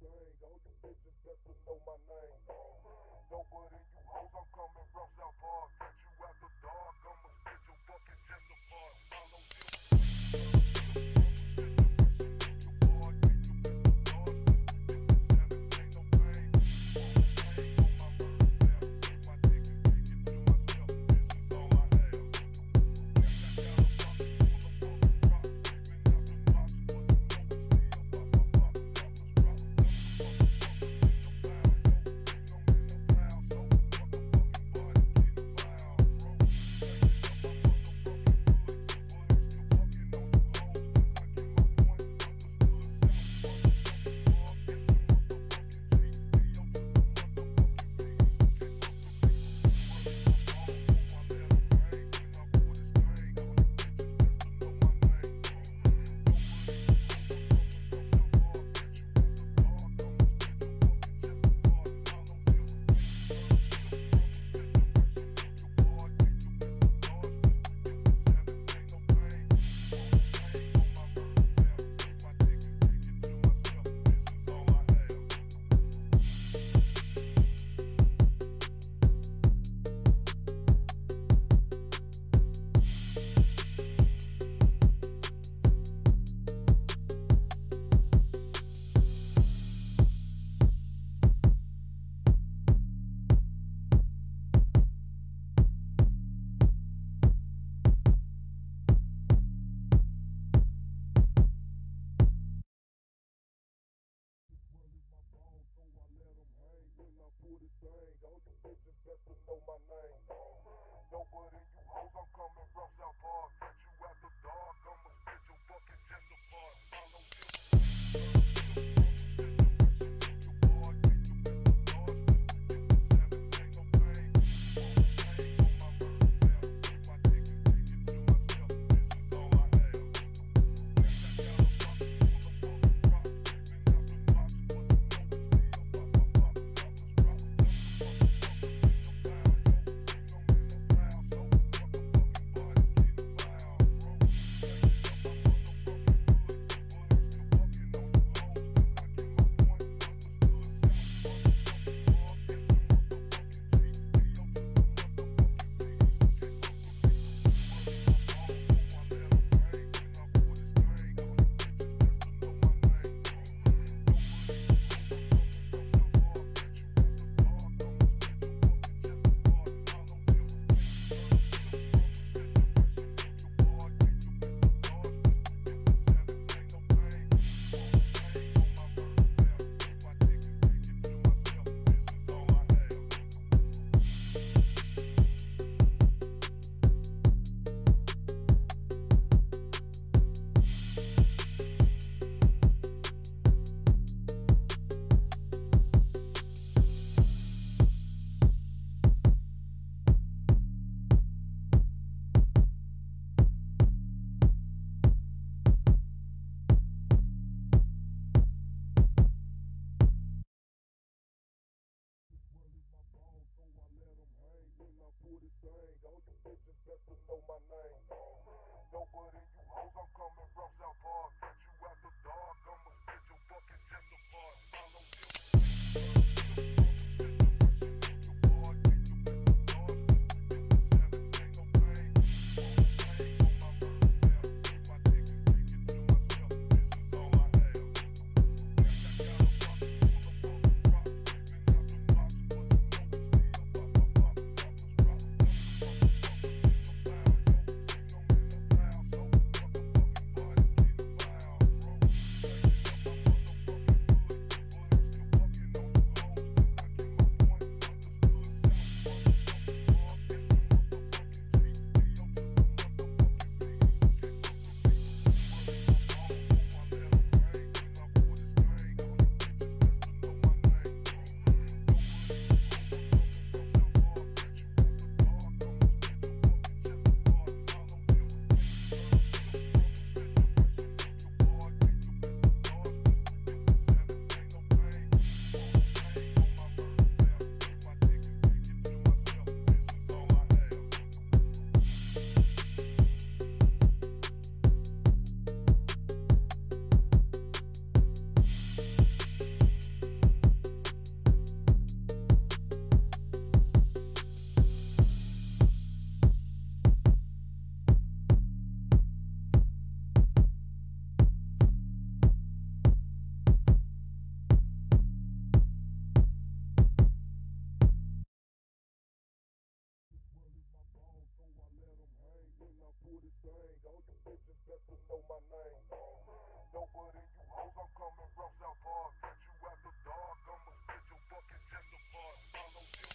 thing. All you bitches better know my name. Doper than you hoes, I'm coming from South Park. Catch you after dark, I'ma spit your fucking chest apart. Follow you. for the thing. All you bitches better know my name. Nobody you hoes, I'm coming from South Park. Catch you after dark, I'ma spit your fucking chest apart. Follow you.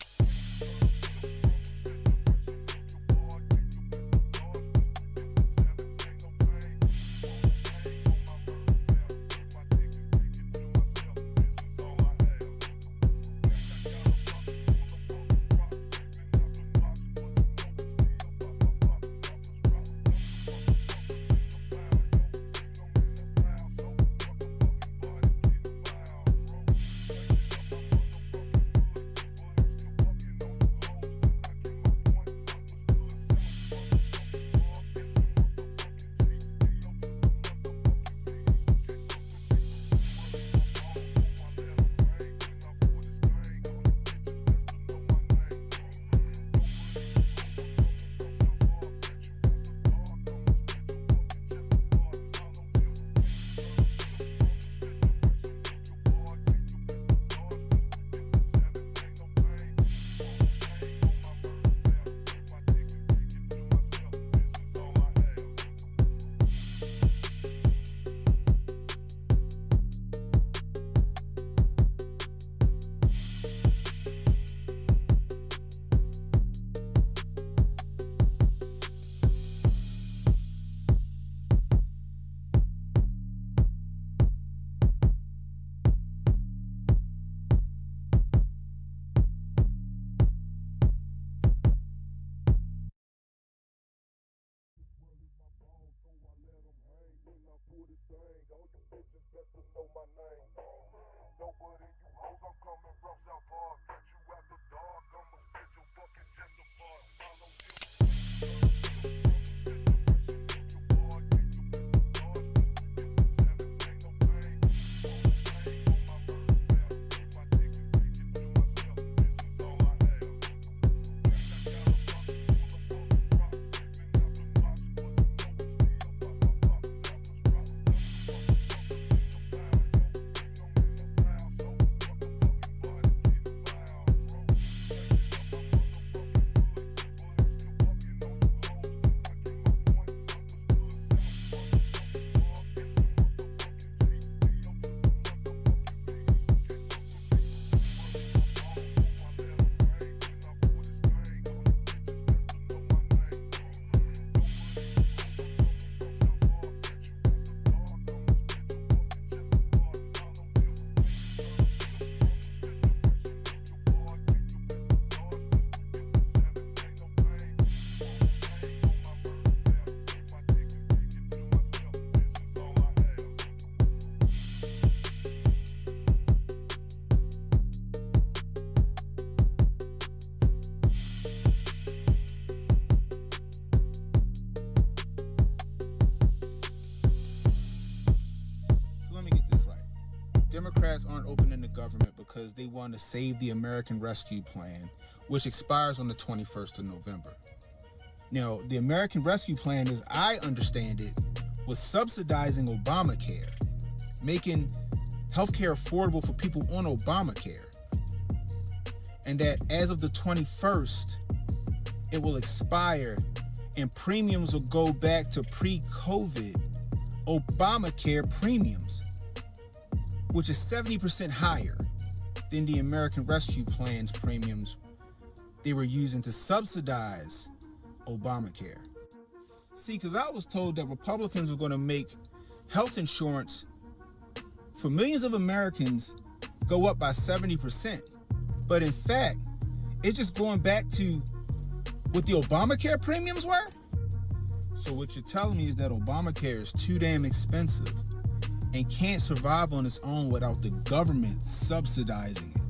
For the thing, all you bitches better know my name. Nobody you hoes, I'm coming from South Park. Catch you after dark, I'ma spit your fucking chest apart. Follow you. Democrats aren't opening the government because they want to save the American Rescue Plan, which expires on the 21st of November. Now, the American Rescue Plan, as I understand it, was subsidizing Obamacare, making healthcare affordable for people on Obamacare. And that as of the 21st, it will expire and premiums will go back to pre-COVID Obamacare premiums, which is 70% higher than the American Rescue Plan's premiums they were using to subsidize Obamacare. See, because I was told that Republicans were going to make health insurance for millions of Americans go up by 70%. But in fact, it's just going back to what the Obamacare premiums were. So what you're telling me is that Obamacare is too damn expensive and can't survive on its own without the government subsidizing it.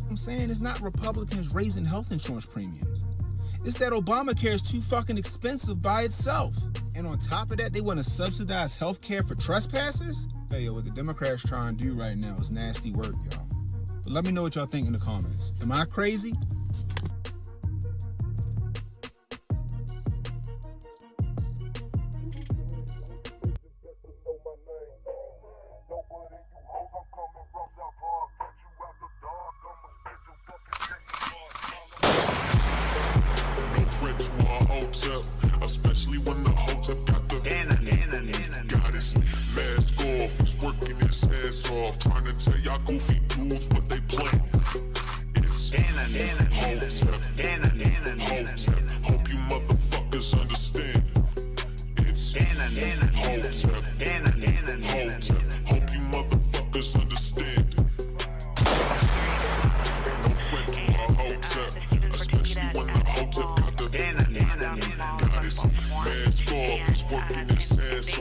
I'm saying it's not Republicans raising health insurance premiums. It's that Obamacare is too fucking expensive by itself. And on top of that, they want to subsidize health care for trespassers? Hey, yo, what the Democrats trying to do right now is nasty work, y'all. But let me know what y'all think in the comments. Am I crazy? Especially when the hotel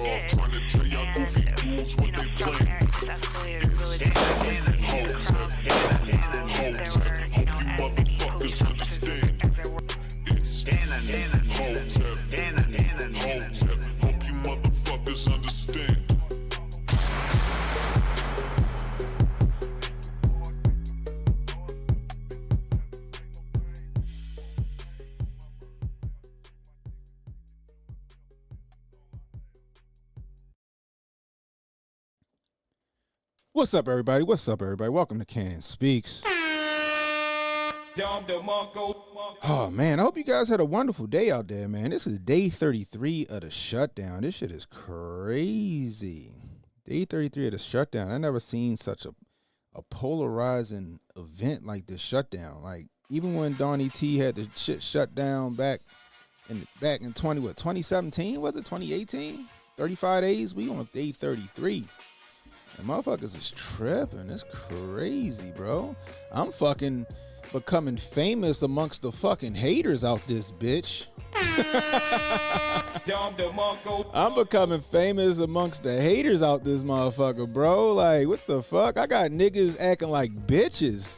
off, trying to tell y'all goofy dudes what they playing. It's Hotep, hope you motherfuckers understand. It's Hotep, hope you motherfuckers understand. What's up, everybody? Welcome to Can Speaks. Oh, man, I hope you guys had a wonderful day out there, man. This is day 33 of the shutdown. This shit is crazy. Day 33 of the shutdown. I never seen such a polarizing event like this shutdown. Like, even when Donnie T had the shit shut down back in 2017? Was it 2018? 35 days? We on day 33. And motherfuckers is tripping. It's crazy, bro. I'm fucking becoming famous amongst the fucking haters out this bitch. I'm becoming famous amongst the haters out this motherfucker, bro. Like, what the fuck? I got niggas acting like bitches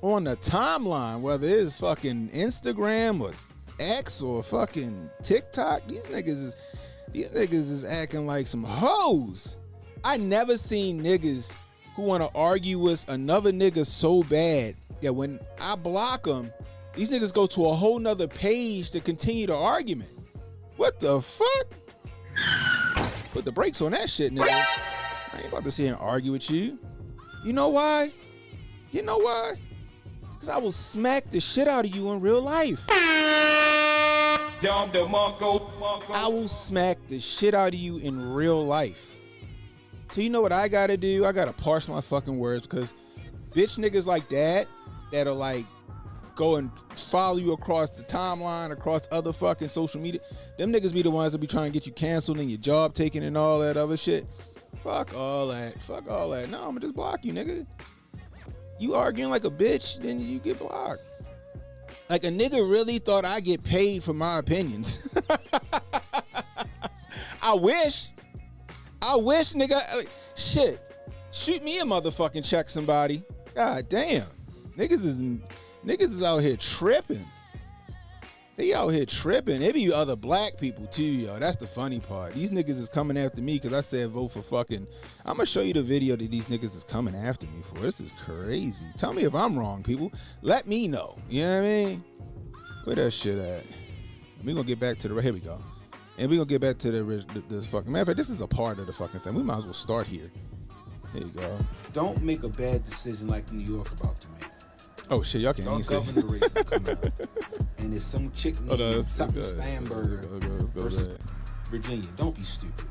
on the timeline, whether it's fucking Instagram or X or fucking TikTok. These niggas is acting like some hoes. I never seen niggas who want to argue with another nigga so bad that when I block them, these niggas go to a whole nother page to continue the argument. What the fuck? Put the brakes on that shit, nigga. I ain't about to sit here and argue with you. You know why? Because I will smack the shit out of you in real life. I will smack the shit out of you in real life. So you know what I gotta do? I gotta parse my fucking words, because bitch niggas like that'll like go and follow you across the timeline, across other fucking social media. Them niggas be the ones that be trying to get you canceled and your job taken and all that other shit. Fuck all that. No, I'ma just block you, nigga. You arguing like a bitch, then you get blocked. Like, a nigga really thought I get paid for my opinions. I wish, nigga. Shit. Shoot me a motherfucking check, somebody. God damn. Niggas is out here tripping. They out here tripping. It be other black people too, yo. That's the funny part. These niggas is coming after me because I said vote for fucking. I'm gonna show you the video that these niggas is coming after me for. This is crazy. Tell me if I'm wrong, people. Let me know. You know what I mean? Where that shit at? We gonna get back to the. Here we go. And we gonna get back to the fucking. Matter of fact, this is a part of the fucking thing. We might as well start here. Here you go. Don't make a bad decision like New York about to make. Oh shit, y'all can't even see. Governor race is coming up. And there's some chick named something Spamberger versus Virginia. Don't be stupid.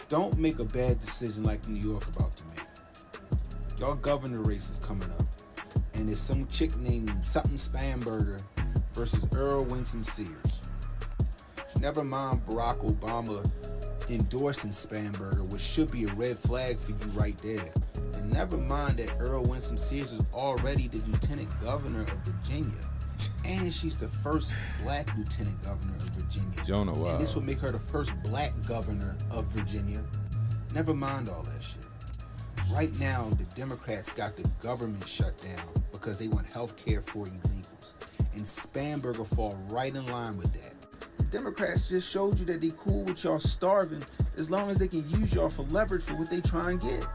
Don't make a bad decision like New York about to make. Y'all governor race is coming up. And there's some chick named something Spamberger versus Earl Winsome Sears. Never mind Barack Obama endorsing Spamberger, which should be a red flag for you right there. And never mind that Earl Winsome Sears is already the lieutenant governor of Virginia. And she's the first black lieutenant governor of Virginia. Jonah, wow. And this will make her the first black governor of Virginia. Never mind all that shit. Right now, the Democrats got the government shut down because they want health care for illegals. And Spamberger fall right in line with that. The Democrats just showed you that they cool with y'all starving as long as they can use y'all for leverage for what they try and get.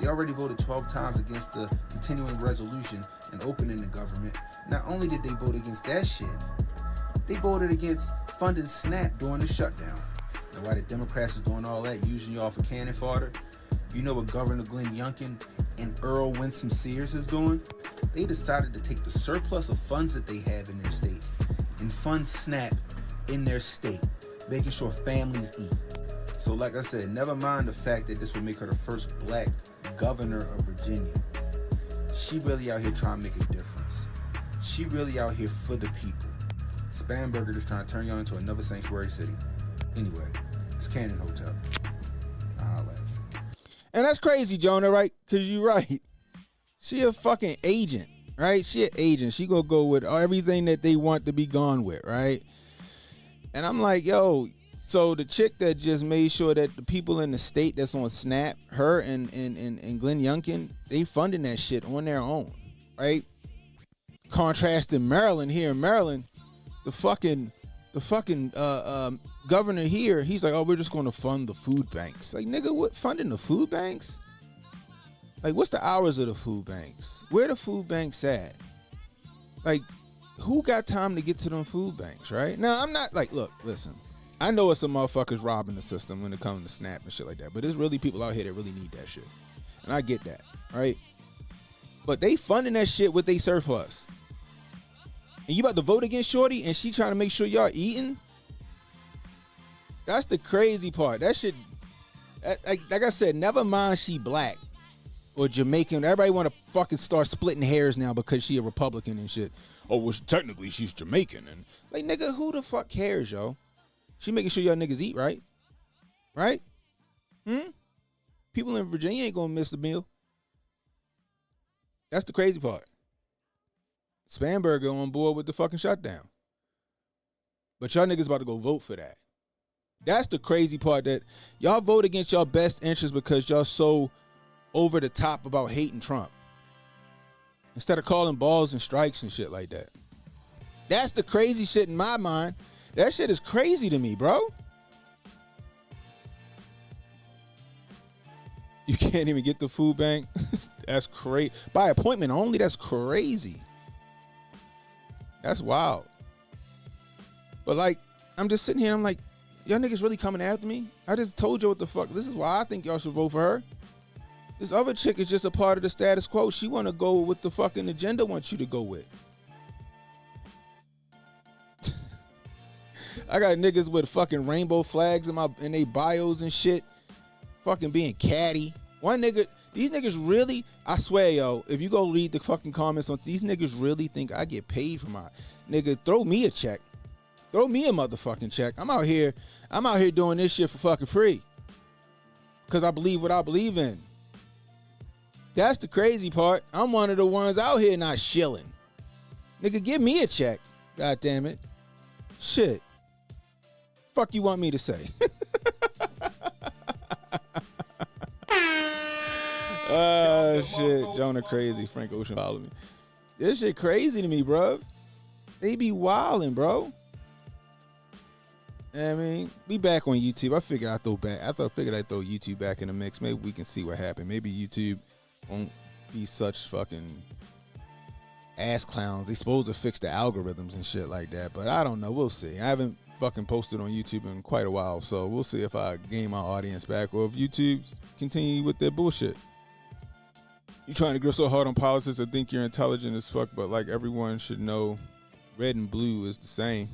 They already voted 12 times against the continuing resolution and opening the government. Not only did they vote against that shit, they voted against funding SNAP during the shutdown. And why the Democrats is doing all that, using y'all for cannon fodder, you know what Governor Glenn Youngkin and Earl Winsome Sears is doing? They decided to take the surplus of funds that they have in their state and fund SNAP in their state, making sure families eat. So like I said, never mind the fact that this will make her the first black governor of Virginia. She really out here trying to make a difference. She really out here for the people. Spamberger just trying to turn y'all into another sanctuary city. Anyway, it's Cannon Hotel. I'll holla at you. And that's crazy, Jonah, right? Because you're right. She a fucking agent, right? She an agent. She gonna go with everything that they want to be gone with, right? And I'm like, yo, So the chick that just made sure that the people in the state that's on Snap, her and Glenn Youngkin, they funding that shit on their own, right? Contrasting Maryland, here in Maryland, the fucking governor here, he's like, oh, we're just going to fund the food banks. Like, nigga, what, funding the food banks? Like, what's the hours of the food banks? Where the food banks at? Like, who got time to get to them food banks, right? Now, I'm not like, look, listen. I know it's some motherfuckers robbing the system when it comes to Snap and shit like that, but there's really people out here that really need that shit. And I get that, right? But they funding that shit with they surplus. And you about to vote against Shorty and she trying to make sure y'all eating? That's the crazy part. That shit, like I said, never mind she black or Jamaican. Everybody want to fucking start splitting hairs now because she a Republican and shit. Oh, well, technically she's Jamaican. And like, nigga, who the fuck cares, yo? She making sure y'all niggas eat, right? Right? People in Virginia ain't gonna miss the meal. That's the crazy part. Spanberger on board with the fucking shutdown. But y'all niggas about to go vote for that. That's the crazy part, that y'all vote against y'all best interests because y'all so over the top about hating Trump. Instead of calling balls and strikes and shit like that. That's the crazy shit in my mind. That shit is crazy to me, bro. You can't even get the food bank. That's crazy. By appointment only, that's crazy. That's wild. But like, I'm just sitting here and I'm like, y'all niggas really coming after me? I just told you what the fuck. This is why I think y'all should vote for her. This other chick is just a part of the status quo. She want to go with the fucking agenda wants you to go with. I got niggas with fucking rainbow flags in they bios and shit. Fucking being catty. One nigga, these niggas really, I swear, yo, if you go read the fucking comments on these niggas really think I get paid for my nigga, throw me a check. Throw me a motherfucking check. I'm out here doing this shit for fucking free. Cause I believe what I believe in. That's the crazy part. I'm one of the ones out here not shilling. Nigga, give me a check. God damn it. Shit. Fuck you want me to say? Shit. Jonah crazy. Frank Ocean follow me. This shit crazy to me, bro. They be wilding, bro. I mean, we back on YouTube. I figured I'd throw YouTube back in the mix. Maybe we can see what happened. Maybe YouTube won't be such fucking ass clowns. They supposed to fix the algorithms and shit like that, but I don't know. We'll see. I haven't fucking posted on YouTube in quite a while, so we'll see if I gain my audience back or if YouTube continue with their bullshit. You trying to grip so hard on politics and think you're intelligent as fuck, but like everyone should know red and blue is the same.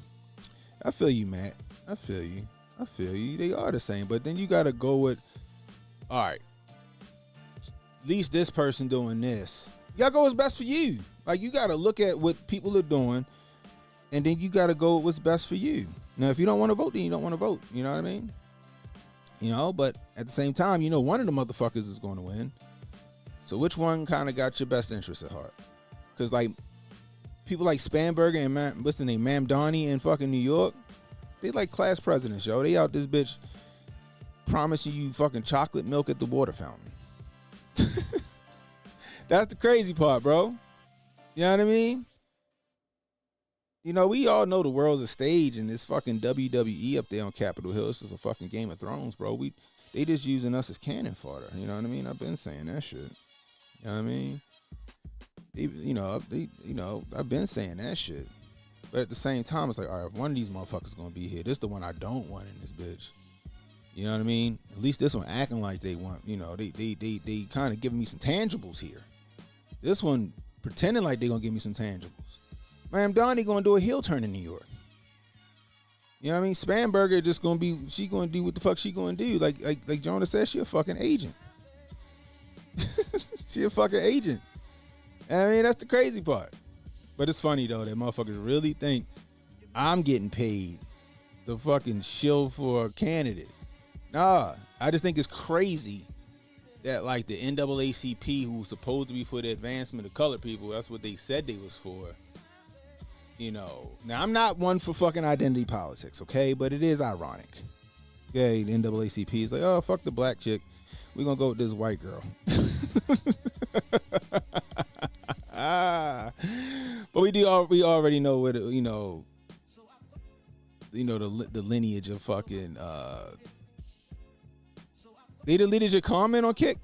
I feel you, Matt. I feel you. They are the same, but then you gotta go with, all right, at least this person doing this. You gotta go what's best for you. Like, you gotta look at what people are doing, and then you gotta go with what's best for you. Now, if you don't want to vote, then you don't want to vote. You know what I mean? You know, but at the same time, you know one of the motherfuckers is going to win. So which one kind of got your best interest at heart? Because, like, people like Spanberger and what's the name, Mamdani in fucking New York, they like class presidents, yo. They out this bitch promising you fucking chocolate milk at the water fountain. That's the crazy part, bro. You know what I mean? You know, we all know the world's a stage and this fucking WWE up there on Capitol Hill. This is a fucking Game of Thrones, bro. They just using us as cannon fodder. You know what I mean? I've been saying that shit. You know what I mean? I've been saying that shit. But at the same time, it's like, all right, if one of these motherfuckers gonna be here, this the one I don't want in this bitch. You know what I mean? At least this one acting like they want, you know, they kind of giving me some tangibles here. This one pretending like they gonna give me some tangibles. Man, Donnie gonna do a heel turn in New York. You know what I mean? Spanberger just gonna be, she gonna do what the fuck she gonna do. Like Jonah said, she a fucking agent. She a fucking agent. I mean, that's the crazy part. But it's funny though that motherfuckers really think I'm getting paid to fucking shill for a candidate. Nah, I just think it's crazy that like the NAACP, who's supposed to be for the advancement of colored people, that's what they said they was for. You know, now I'm not one for fucking identity politics, okay? But it is ironic. Okay, the NAACP is like, oh, fuck the black chick. We're going to go with this white girl. But we already know what, the lineage of fucking, they deleted your comment on Kick.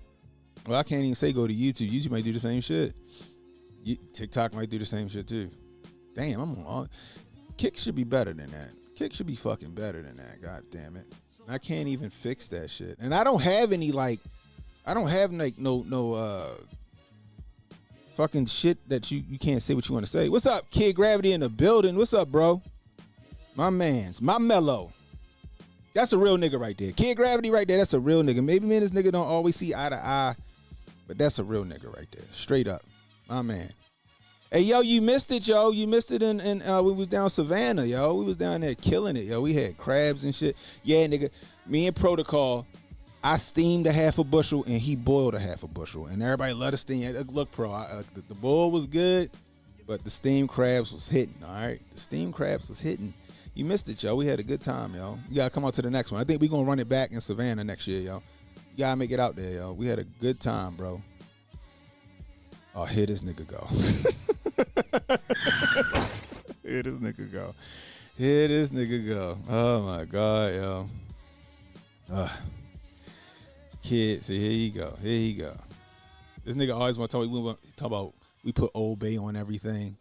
Well, I can't even say go to YouTube. YouTube might do the same shit. TikTok might do the same shit too. Damn, I'm on. Kick should be better than that. Kick should be fucking better than that. God damn it. I can't even fix that shit. And I don't have any no fucking shit that you can't say what you want to say. What's up, Kid Gravity in the building? What's up, bro? My man's, my mellow. That's a real nigga right there. Kid Gravity right there, that's a real nigga. Maybe me and this nigga don't always see eye to eye, but that's a real nigga right there. Straight up. My man. Hey, yo, you missed it, yo. You missed it in we was down Savannah, yo. We was down there killing it, yo. We had crabs and shit. Yeah, nigga. Me and Protocol, I steamed a half a bushel and he boiled a half a bushel. And everybody let us steam. Look, Pro, the boil was good, but the steamed crabs was hitting, all right? The steamed crabs was hitting. You missed it, yo. We had a good time, yo. You gotta come out to the next one. I think we're gonna run it back in Savannah next year, yo. You gotta make it out there, yo. We had a good time, bro. Oh, here this nigga go. Here this nigga go. Here this nigga go. Oh my God, yo. Kid, see, here you go. Here you go. This nigga always want to talk about we put Old Bay on everything.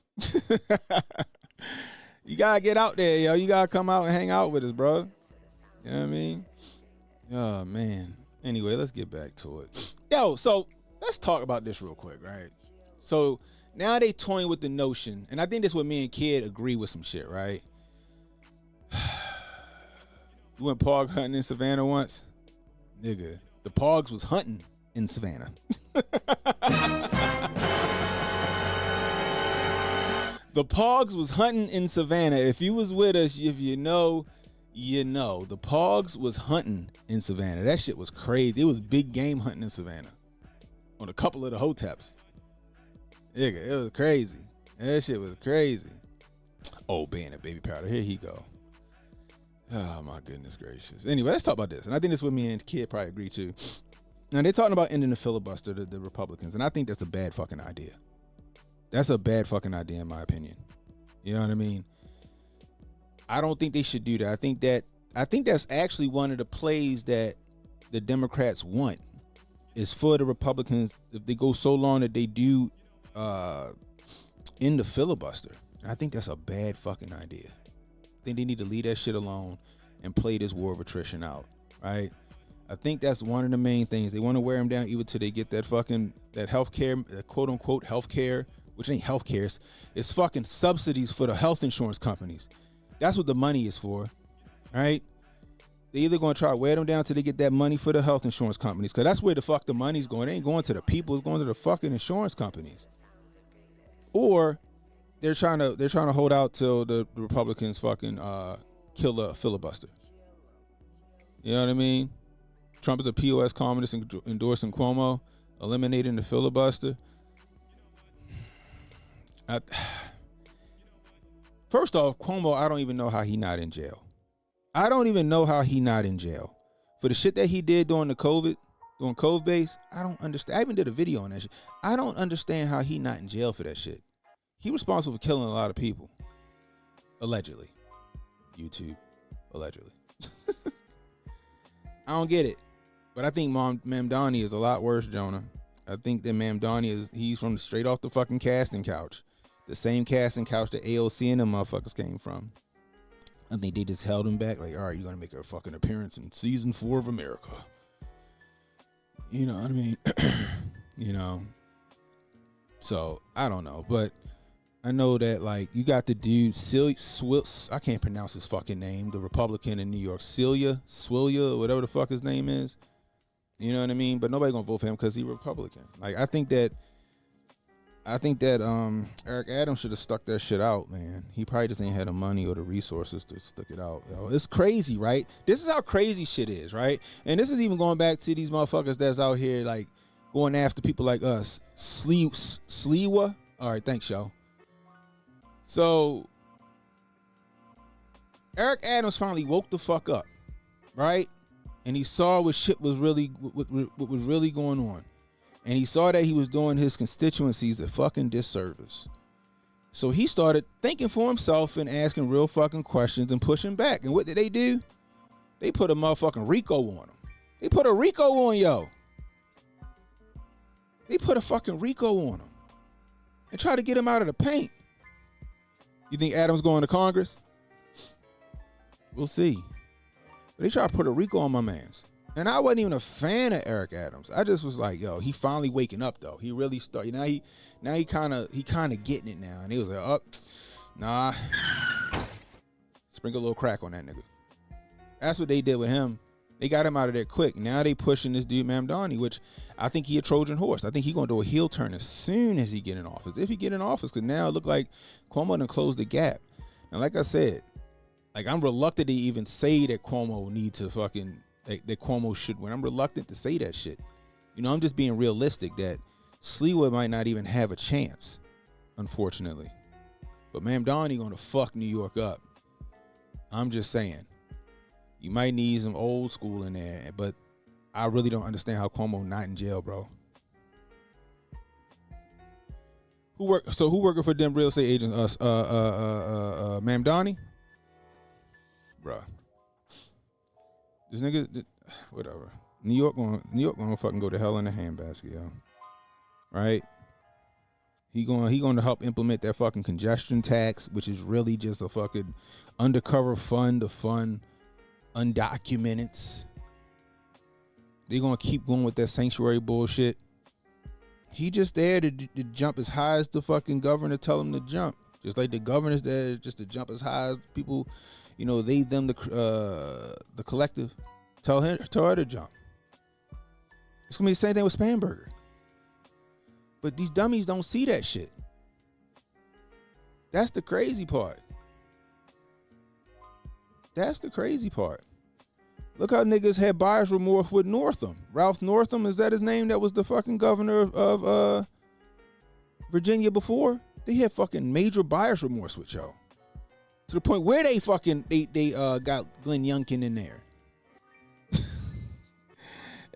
You gotta get out there, yo. You gotta come out and hang out with us, bro. You know what I mean? Oh man. Anyway, let's get back to it. Yo, so let's talk about this real quick, right? So now they toying with the notion, and I think that's what me and Kid agree with some shit, right? You went pog hunting in Savannah once? Nigga, the pogs was hunting in Savannah. The pogs was hunting in Savannah. If you was with us, if you know, you know. The pogs was hunting in Savannah. That shit was crazy. It was big game hunting in Savannah on a couple of the hoteps. Nigga, it was crazy. That shit was crazy. Oh, being a baby powder. Here he go. Oh, my goodness gracious. Anyway, let's talk about this. And I think this is what me and Kid probably agree to. Now, they're talking about ending the filibuster, the Republicans. And I think that's a bad fucking idea. That's a bad fucking idea, in my opinion. You know what I mean? I don't think they should do that. I think that's actually one of the plays that the Democrats want, is for the Republicans, if they go so long that they do end the filibuster. And I think that's a bad fucking idea. I think they need to leave that shit alone and play this war of attrition out, right? I think that's one of the main things. They want to wear them down even till they get that fucking, that healthcare, quote unquote healthcare, which ain't healthcare. It's fucking subsidies for the health insurance companies. That's what the money is for, right? They either going to try to wear them down till they get that money for the health insurance companies, because that's where the fuck the money's going. It ain't going to the people. It's going to the fucking insurance companies. Or they're trying to hold out till the Republicans fucking kill the filibuster. You know what I mean? Trump is a POS communist endorsing Cuomo, eliminating the filibuster. First off, Cuomo, I don't even know how he not in jail. I don't even know how he not in jail. For the shit that he did during COVID base, I don't understand. I even did a video on that shit. I don't understand how he not in jail for that shit. He responsible for killing a lot of people. Allegedly. YouTube. Allegedly. I don't get it. But I think Mamdani is a lot worse, Jonah. I think that Mamdani he's from straight off the fucking casting couch. The same casting couch that AOC and them motherfuckers came from. I think they just held him back. Like, all right, you're going to make a fucking appearance in season 4 of America. You know what I mean? You know. So, I don't know. But I know that, like, you got the dude, I can't pronounce his fucking name, the Republican in New York, Swillia, whatever the fuck his name is. You know what I mean? But nobody gonna vote for him because he's Republican. Like, I think that Eric Adams should have stuck that shit out, man. He probably just ain't had the money or the resources to stick it out. Yo, it's crazy, right? This is how crazy shit is, right? And this is even going back to these motherfuckers that's out here, like, going after people like us. Sliwa? All right, thanks, yo. So, Eric Adams finally woke the fuck up, right? and he saw what shit was really what was really going on, and he saw that he was doing his constituencies a fucking disservice. So he started thinking for himself and asking real fucking questions and pushing back. And what did they do? They put a motherfucking RICO on him. They put a RICO on yo. They put a fucking RICO on him and try to get him out of the paint. You think Adams going to Congress? We'll see. But they try to put a RICO on my mans. And I wasn't even a fan of Eric Adams. I just was like, yo, he finally waking up though. He really started. Now he kind of getting it now. And he was like, oh, nah. Sprinkle a little crack on that nigga. That's what they did with him. They got him out of there quick. Now they pushing this dude Mamdani, which I think he a Trojan horse. I think he gonna do a heel turn as soon as he get in office. If he get in office, because now it look like Cuomo done closed the gap. And like I said, like I'm reluctant to even say that Cuomo need to fucking that Cuomo should win. I'm reluctant to say that shit. You know, I'm just being realistic that Sliwa might not even have a chance, unfortunately. But Mamdani gonna fuck New York up. I'm just saying. You might need some old school in there, but I really don't understand how Cuomo not in jail, bro. Who working for them real estate agents? Mamdani? Bruh. This nigga, whatever. New York gonna fucking go to hell in a handbasket, yo. Right? He going to help implement that fucking congestion tax, which is really just a fucking undercover fund to fund undocumented. They're gonna keep going with that sanctuary bullshit. He just there to jump as high as the fucking governor tell him to jump. Just like the governor's there just to jump as high as people, you know, they, them, the collective tell her to jump. It's gonna be the same thing with Spanberger. But these dummies don't see that shit. That's the crazy part. That's the crazy part. Look how niggas had buyer's remorse with Northam. Ralph Northam, is that his name? That was the fucking governor of Virginia before. They had fucking major buyer's remorse with y'all. To the point where they got Glenn Youngkin in there. And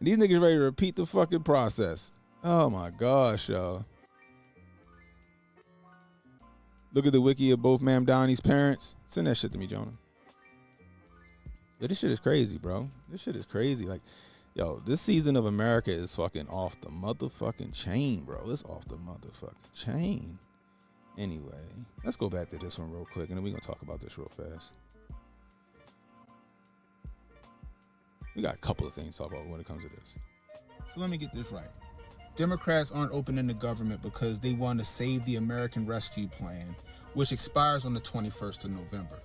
these niggas ready to repeat the fucking process. Oh my gosh, y'all. Look at the wiki of both Mamdani's parents. Send that shit to me, Jonah. Yeah, this shit is crazy, bro. This shit is crazy. Like, yo, this season of America is fucking off the motherfucking chain, bro. It's off the motherfucking chain. Anyway, let's go back to this one real quick, and then we're going to talk about this real fast. We got a couple of things to talk about when it comes to this. So let me get this right. Democrats aren't opening the government because they want to save the American Rescue Plan, which expires on the 21st of November.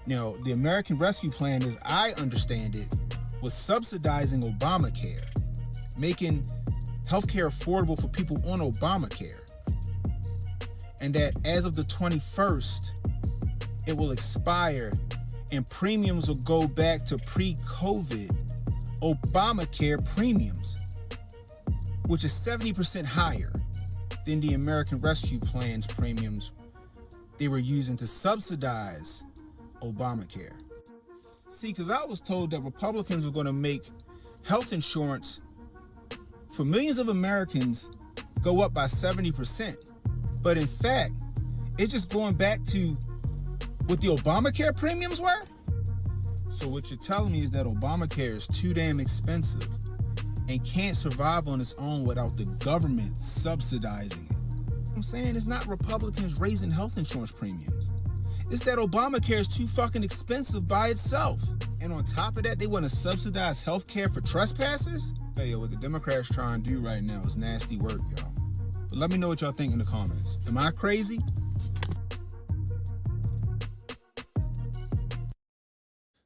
Now, the American Rescue Plan, as I understand it, was subsidizing Obamacare, making healthcare affordable for people on Obamacare. And that as of the 21st, it will expire and premiums will go back to pre-COVID Obamacare premiums, which is 70% higher than the American Rescue Plan's premiums they were using to subsidize Obamacare. See, because I was told that Republicans were going to make health insurance for millions of Americans go up by 70%. But in fact, it's just going back to what the Obamacare premiums were. So what you're telling me is that Obamacare is too damn expensive and can't survive on its own without the government subsidizing it. I'm saying it's not Republicans raising health insurance premiums. It's that Obamacare is too fucking expensive by itself. And on top of that, they want to subsidize health care for trespassers? Hey, yo, what the Democrats trying to do right now is nasty work, y'all. But let me know what y'all think in the comments. Am I crazy?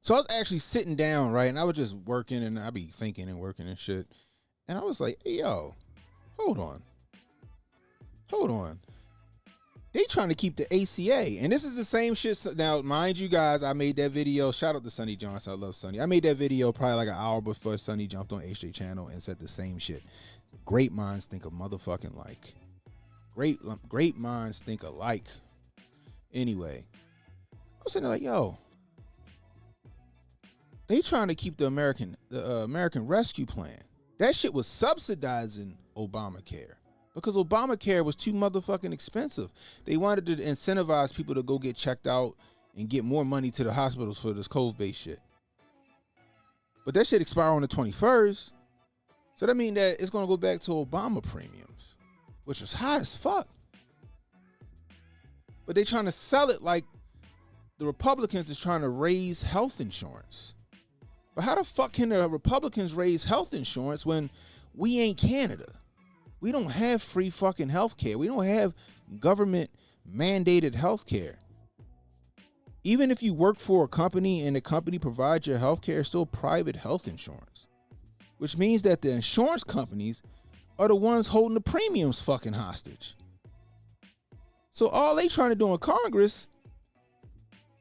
So I was actually sitting down, right? And I was just working, and I be thinking and working and shit. And I was like, hey, yo, hold on. They trying to keep the ACA. And this is the same shit. Now, mind you guys, I made that video. Shout out to Sonny Johnson. I love Sonny. I made that video probably like an hour before Sonny jumped on HJ channel and said the same shit. Great minds think of motherfucking like. Great minds think alike. Anyway, I was sitting there like, yo, they trying to keep the American Rescue Plan. That shit was subsidizing Obamacare because Obamacare was too motherfucking expensive. They wanted to incentivize people to go get checked out and get more money to the hospitals for this COVID-based shit. But that shit expire on the 21st. So that means that it's going to go back to Obama premiums, which is high as fuck. But they trying to sell it like the Republicans is trying to raise health insurance. But how the fuck can the Republicans raise health insurance when we ain't Canada? We don't have free fucking health care. We don't have government mandated health care. Even if you work for a company and the company provides your health care, it's still private health insurance. Which means that the insurance companies are the ones holding the premiums fucking hostage. So all they trying to do in Congress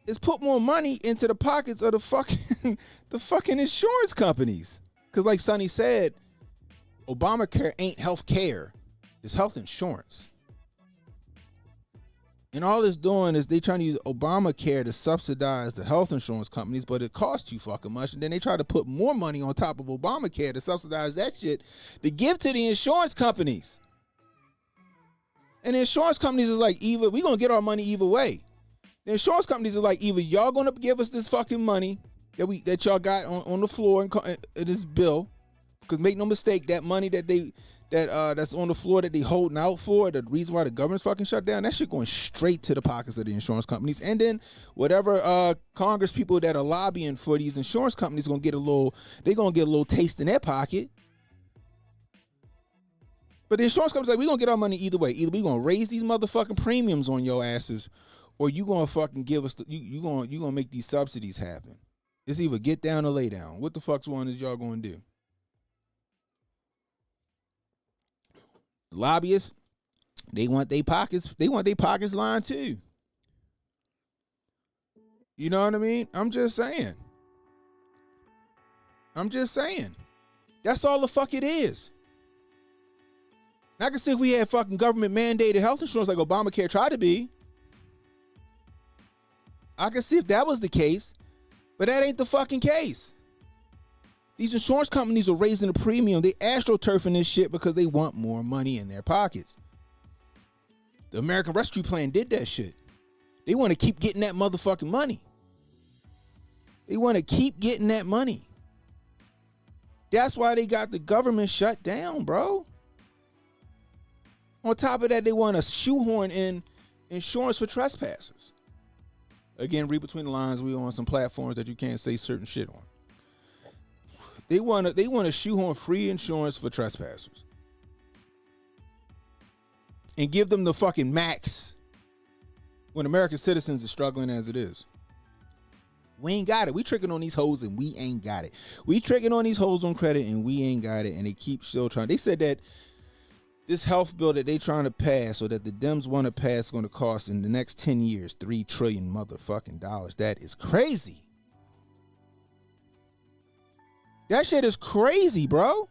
is put more money into the pockets of the fucking insurance companies. Because like Sonny said, Obamacare ain't health care. It's health insurance. And all it's doing is they trying to use Obamacare to subsidize the health insurance companies, but it costs too fucking much. And then they try to put more money on top of Obamacare to subsidize that shit to give to the insurance companies. And the insurance companies is like, either we gonna get our money either way. The insurance companies are like, either y'all gonna give us this fucking money that y'all got on the floor in this bill, because make no mistake, that money that's on the floor that they holding out for, the reason why the government's fucking shut down, that shit going straight to the pockets of the insurance companies. And then whatever Congress people that are lobbying for these insurance companies gonna get a little taste in their pocket. But the insurance company's like, we gonna get our money either way. Either we gonna raise these motherfucking premiums on your asses, or you gonna fucking give us you gonna make these subsidies happen. It's either get down or lay down. What the fuck's one is y'all gonna do? Lobbyists, they want their pockets lined too. You know what I mean? I'm just saying. That's all the fuck it is. And I can see if we had fucking government mandated health insurance like Obamacare tried to be. I can see if that was the case, but that ain't the fucking case. These insurance companies are raising the premium. They astroturfing this shit because they want more money in their pockets. The American Rescue Plan did that shit. They want to keep getting that motherfucking money. That's why they got the government shut down, bro. On top of that, they want to shoehorn in insurance for trespassers. Again, read between the lines. We on some platforms that you can't say certain shit on. They want to shoehorn free insurance for trespassers and give them the fucking max when American citizens are struggling as it is. We ain't got it. We tricking on these hoes and we ain't got it. We tricking on these hoes on credit and we ain't got it. And they keep still trying. They said that this health bill that they trying to pass, or that the Dems want to pass, is going to cost in the next 10 years $3 trillion motherfucking dollars. That is crazy. That shit is crazy, bro.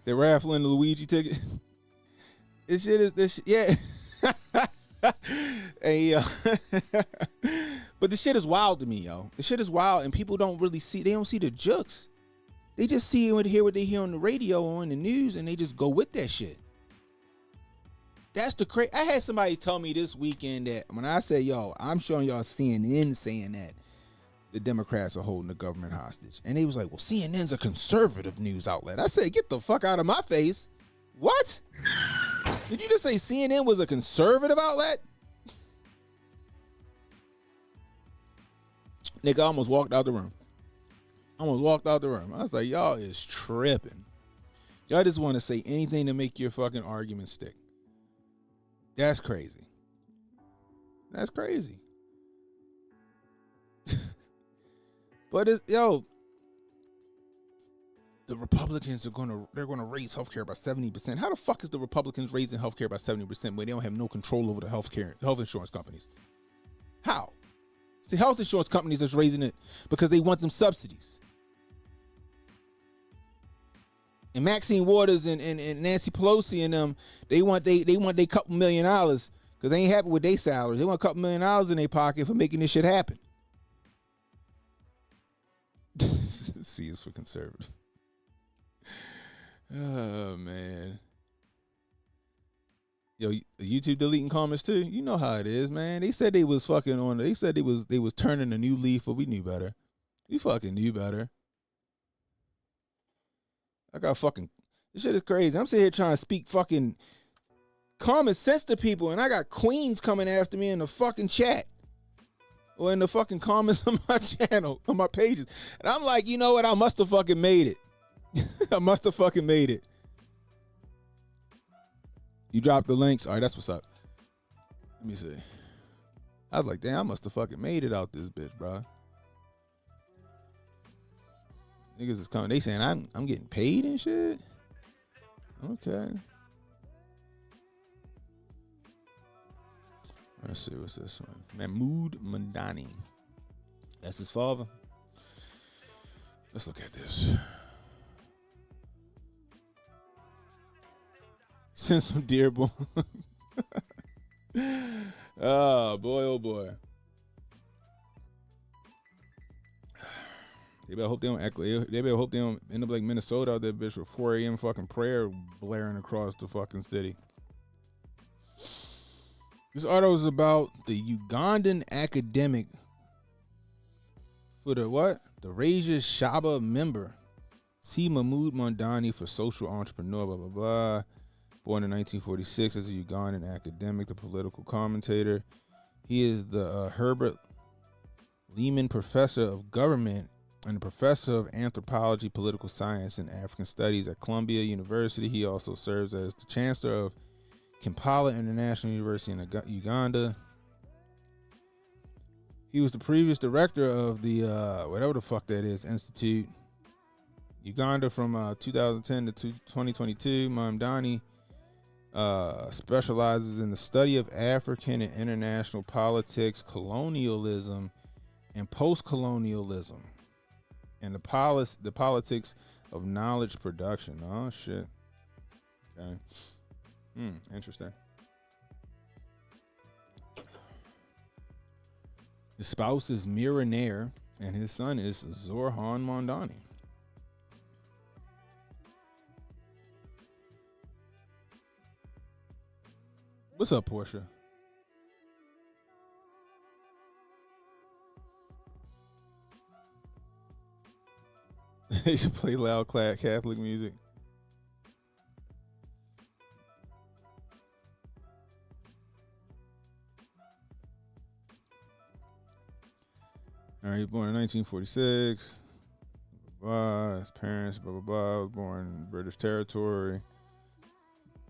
They're raffling the Luigi ticket. Yeah. Hey, but the shit is wild to me, yo. The shit is wild, and people don't really see. They don't see the jokes. They just see and hear what they hear on the radio or on the news, and they just go with that shit. That's the crazy. I had somebody tell me this weekend that when I said, yo, I'm showing y'all CNN saying that the Democrats are holding the government hostage. And they was like, well, CNN's a conservative news outlet. I said, get the fuck out of my face. What? Did you just say CNN was a conservative outlet? Nigga, I almost walked out the room. I was like, y'all is tripping. Y'all just want to say anything to make your fucking argument stick. That's crazy. But it's, yo, the Republicans they're gonna raise healthcare by 70%. How the fuck is the Republicans raising healthcare by 70% when they don't have no control over the health insurance companies? How? It's the health insurance companies that's raising it because they want them subsidies. And Maxine Waters and Nancy Pelosi and them, they want they couple $1 million Because they ain't happy with their salaries. They want a couple $1,000,000 in their pocket for making this shit happen. C is for conservative. Oh, man. Yo, YouTube deleting comments too. You know how it is, man. They said they was fucking on. They said they was turning a new leaf, but we knew better. We fucking knew better. I got fucking. This shit is crazy. I'm sitting here trying to speak fucking common sense to people, and I got queens coming after me in the fucking chat or in the fucking comments on my channel, on my pages. And I'm like, you know what? I must have fucking made it. I must have fucking made it. You dropped the links. All right, that's what's up. Let me see. I was like, damn, I must have fucking made it out this bitch, bro. Niggas is coming. They saying I'm getting paid and shit. Okay. Let's see, what's this one? Mahmoud Mandani. That's his father. Let's look at this. Send some Dearborn. Oh boy, oh boy. They better hope they don't act. They better hope they don't end up like Minnesota out there, bitch, with 4 a.m. fucking prayer blaring across the fucking city. This article is about the Ugandan academic for the what? The Raja Shaba member. See Mahmoud Mandani for social entrepreneur, blah, blah, blah. Born in 1946 as a Ugandan academic, the political commentator. He is the Herbert Lehman Professor of Government and a professor of anthropology, political science, and African studies at Columbia University. He also serves as the chancellor of Kampala International University in Uganda. He was the previous director of the, whatever the fuck that is, Institute. Uganda from 2010 to 2022. Mamdani specializes in the study of African and international politics, colonialism, and post-colonialism, and the politics of knowledge production. Oh, shit. Okay. Interesting. His spouse is Mira Nair, and his son is Zorhan Mondani. What's up, Portia? They should play loud Catholic music. All right, he was born in 1946. His parents, blah, blah, blah. Was born in British territory.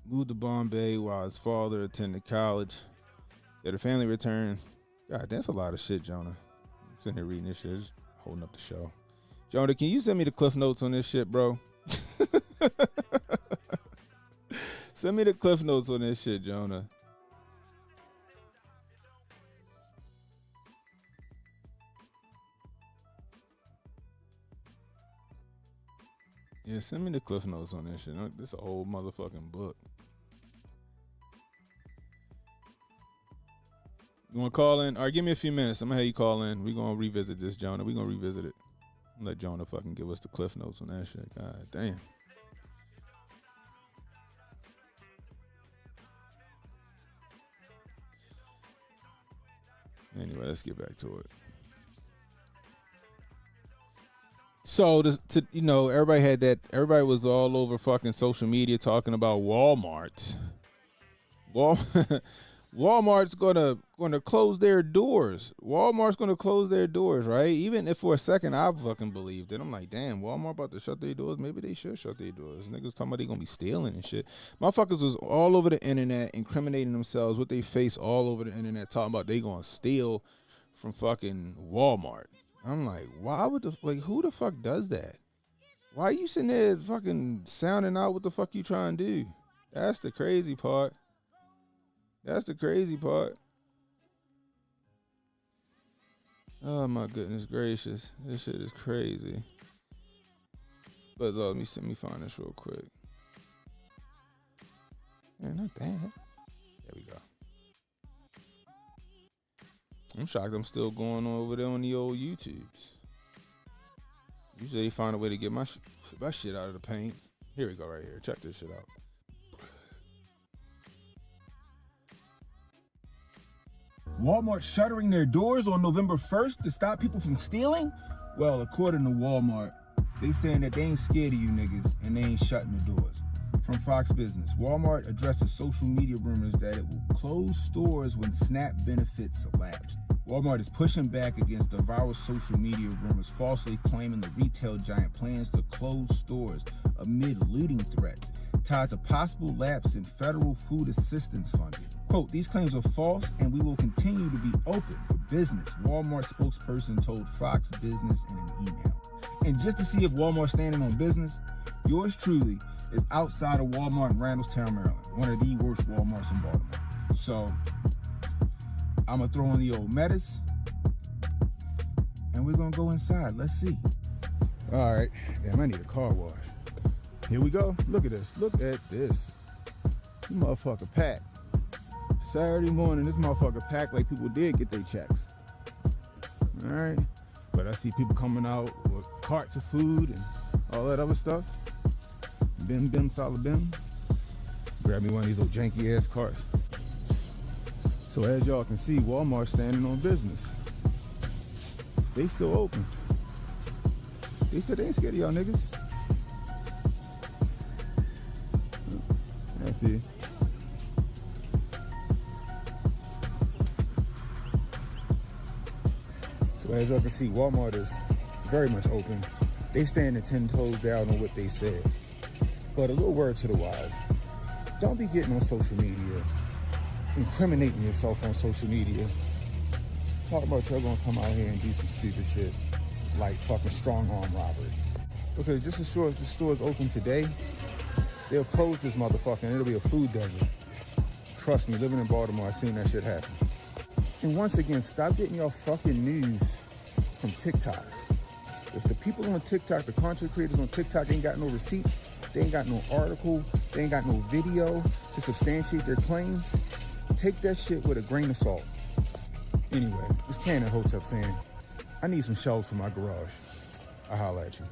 Moved to Bombay while his father attended college. Yeah, the family returned. God, that's a lot of shit, Jonah. I'm sitting here reading this shit, just holding up the show. Jonah, can you send me the cliff notes on this shit, bro? Send me the cliff notes on this shit, Jonah. Yeah, send me the cliff notes on this shit. This is an old motherfucking book. You want to call in? All right, give me a few minutes. I'm going to have you call in. We're going to revisit this, Jonah. We're going to revisit it. Let Jonah fucking give us the cliff notes on that shit. God damn. Anyway, let's get back to it. So, everybody was all over fucking social media talking about Walmart. Walmart's gonna close their doors. Walmart's gonna close their doors, right? Even if for a second I fucking believed it. I'm like, damn, Walmart about to shut their doors. Maybe they should shut their doors. Niggas talking about they gonna be stealing and shit. Motherfuckers was all over the internet incriminating themselves with their face all over the internet talking about they gonna steal from fucking Walmart. I'm like, why would who the fuck does that? Why are you sitting there fucking sounding out what the fuck you trying to do? That's the crazy part. That's the crazy part. Oh my goodness gracious. This shit is crazy. But let me find this real quick. Yeah, not that. There we go. I'm shocked I'm still going over there on the old YouTubes. Usually they find a way to get my shit out of the paint. Here we go right here. Check this shit out. Walmart shuttering their doors on November 1st to stop people from stealing? Well, according to Walmart, they saying that they ain't scared of you niggas and they ain't shutting the doors. From Fox Business, Walmart addresses social media rumors that it will close stores when SNAP benefits lapse. Walmart is pushing back against the viral social media rumors falsely claiming the retail giant plans to close stores amid looting threats tied to possible lapse in federal food assistance funding. Quote, these claims are false and we will continue to be open for business, Walmart spokesperson told Fox Business in an email. And just to see if Walmart's standing on business, yours truly is outside of Walmart in Randallstown, Maryland, one of the worst Walmarts in Baltimore. So I'm gonna throw in the old metas and we're gonna go inside. Let's see. All right, damn, I need a car wash. Here we go. Look at this. Look at this. This motherfucker packed. Saturday morning, this motherfucker packed like people did get their checks. All right, but I see people coming out with carts of food and all that other stuff. Bim, bim, solid bim. Grab me one of these little janky ass carts. So as y'all can see, Walmart's standing on business. They still open. They said they ain't scared of y'all niggas. After so as y'all can see, Walmart is very much open. They standing 10 toes down on what they said. But a little word to the wise. Don't be getting on social media, incriminating yourself on social media. Talk about y'all gonna come out here and do some stupid shit like fucking strong arm robbery. Because just as sure as the store's open today, they'll close this motherfucker and it'll be a food desert. Trust me, living in Baltimore, I've seen that shit happen. And once again, stop getting your fucking news from TikTok. If the people on TikTok, the content creators on TikTok ain't got no receipts, they ain't got no article, they ain't got no video to substantiate their claims, take that shit with a grain of salt. Anyway, this Cannon Hotep saying, I need some shelves for my garage. I'll holler at you.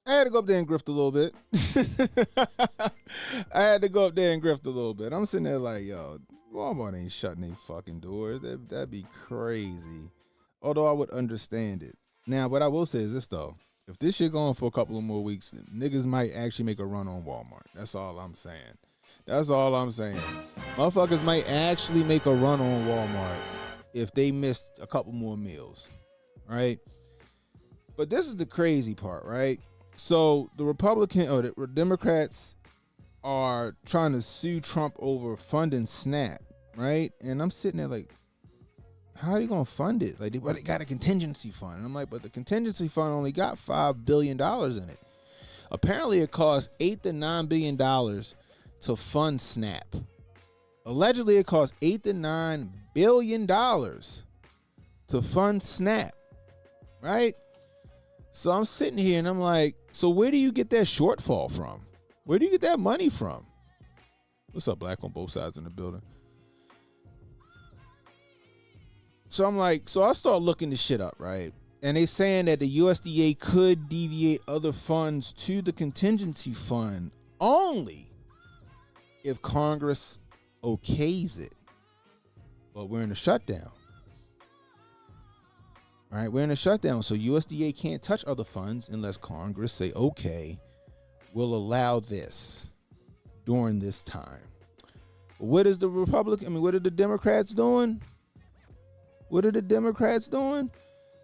I had to go up there and grift a little bit. I'm sitting there like, yo, Walmart ain't shutting their fucking doors. That'd be crazy. Although I would understand it. Now, what I will say is this, though. If this shit going for a couple of more weeks, niggas might actually make a run on Walmart. That's all I'm saying. Motherfuckers might actually make a run on Walmart if they missed a couple more meals, right? But this is the crazy part, right? So the Democrats are trying to sue Trump over funding SNAP, right? And I'm sitting there like, how are they gonna fund it? Like, they got a contingency fund, and I'm like, but the contingency fund only got $5 billion in it. Apparently, it costs $8 to $9 billion to fund SNAP. Allegedly, it costs $8 to $9 billion to fund SNAP, right? So I'm sitting here and I'm like, so where do you get that shortfall from? Where do you get that money from? What's up, Black on both sides in the building? So I'm like, so I start looking this shit up, right? And they saying that the USDA could deviate other funds to the contingency fund only if Congress okays it. But we're in a shutdown. Right, we're in a shutdown, so USDA can't touch other funds unless Congress say, okay, we'll allow this during this time. What is the what are the Democrats doing?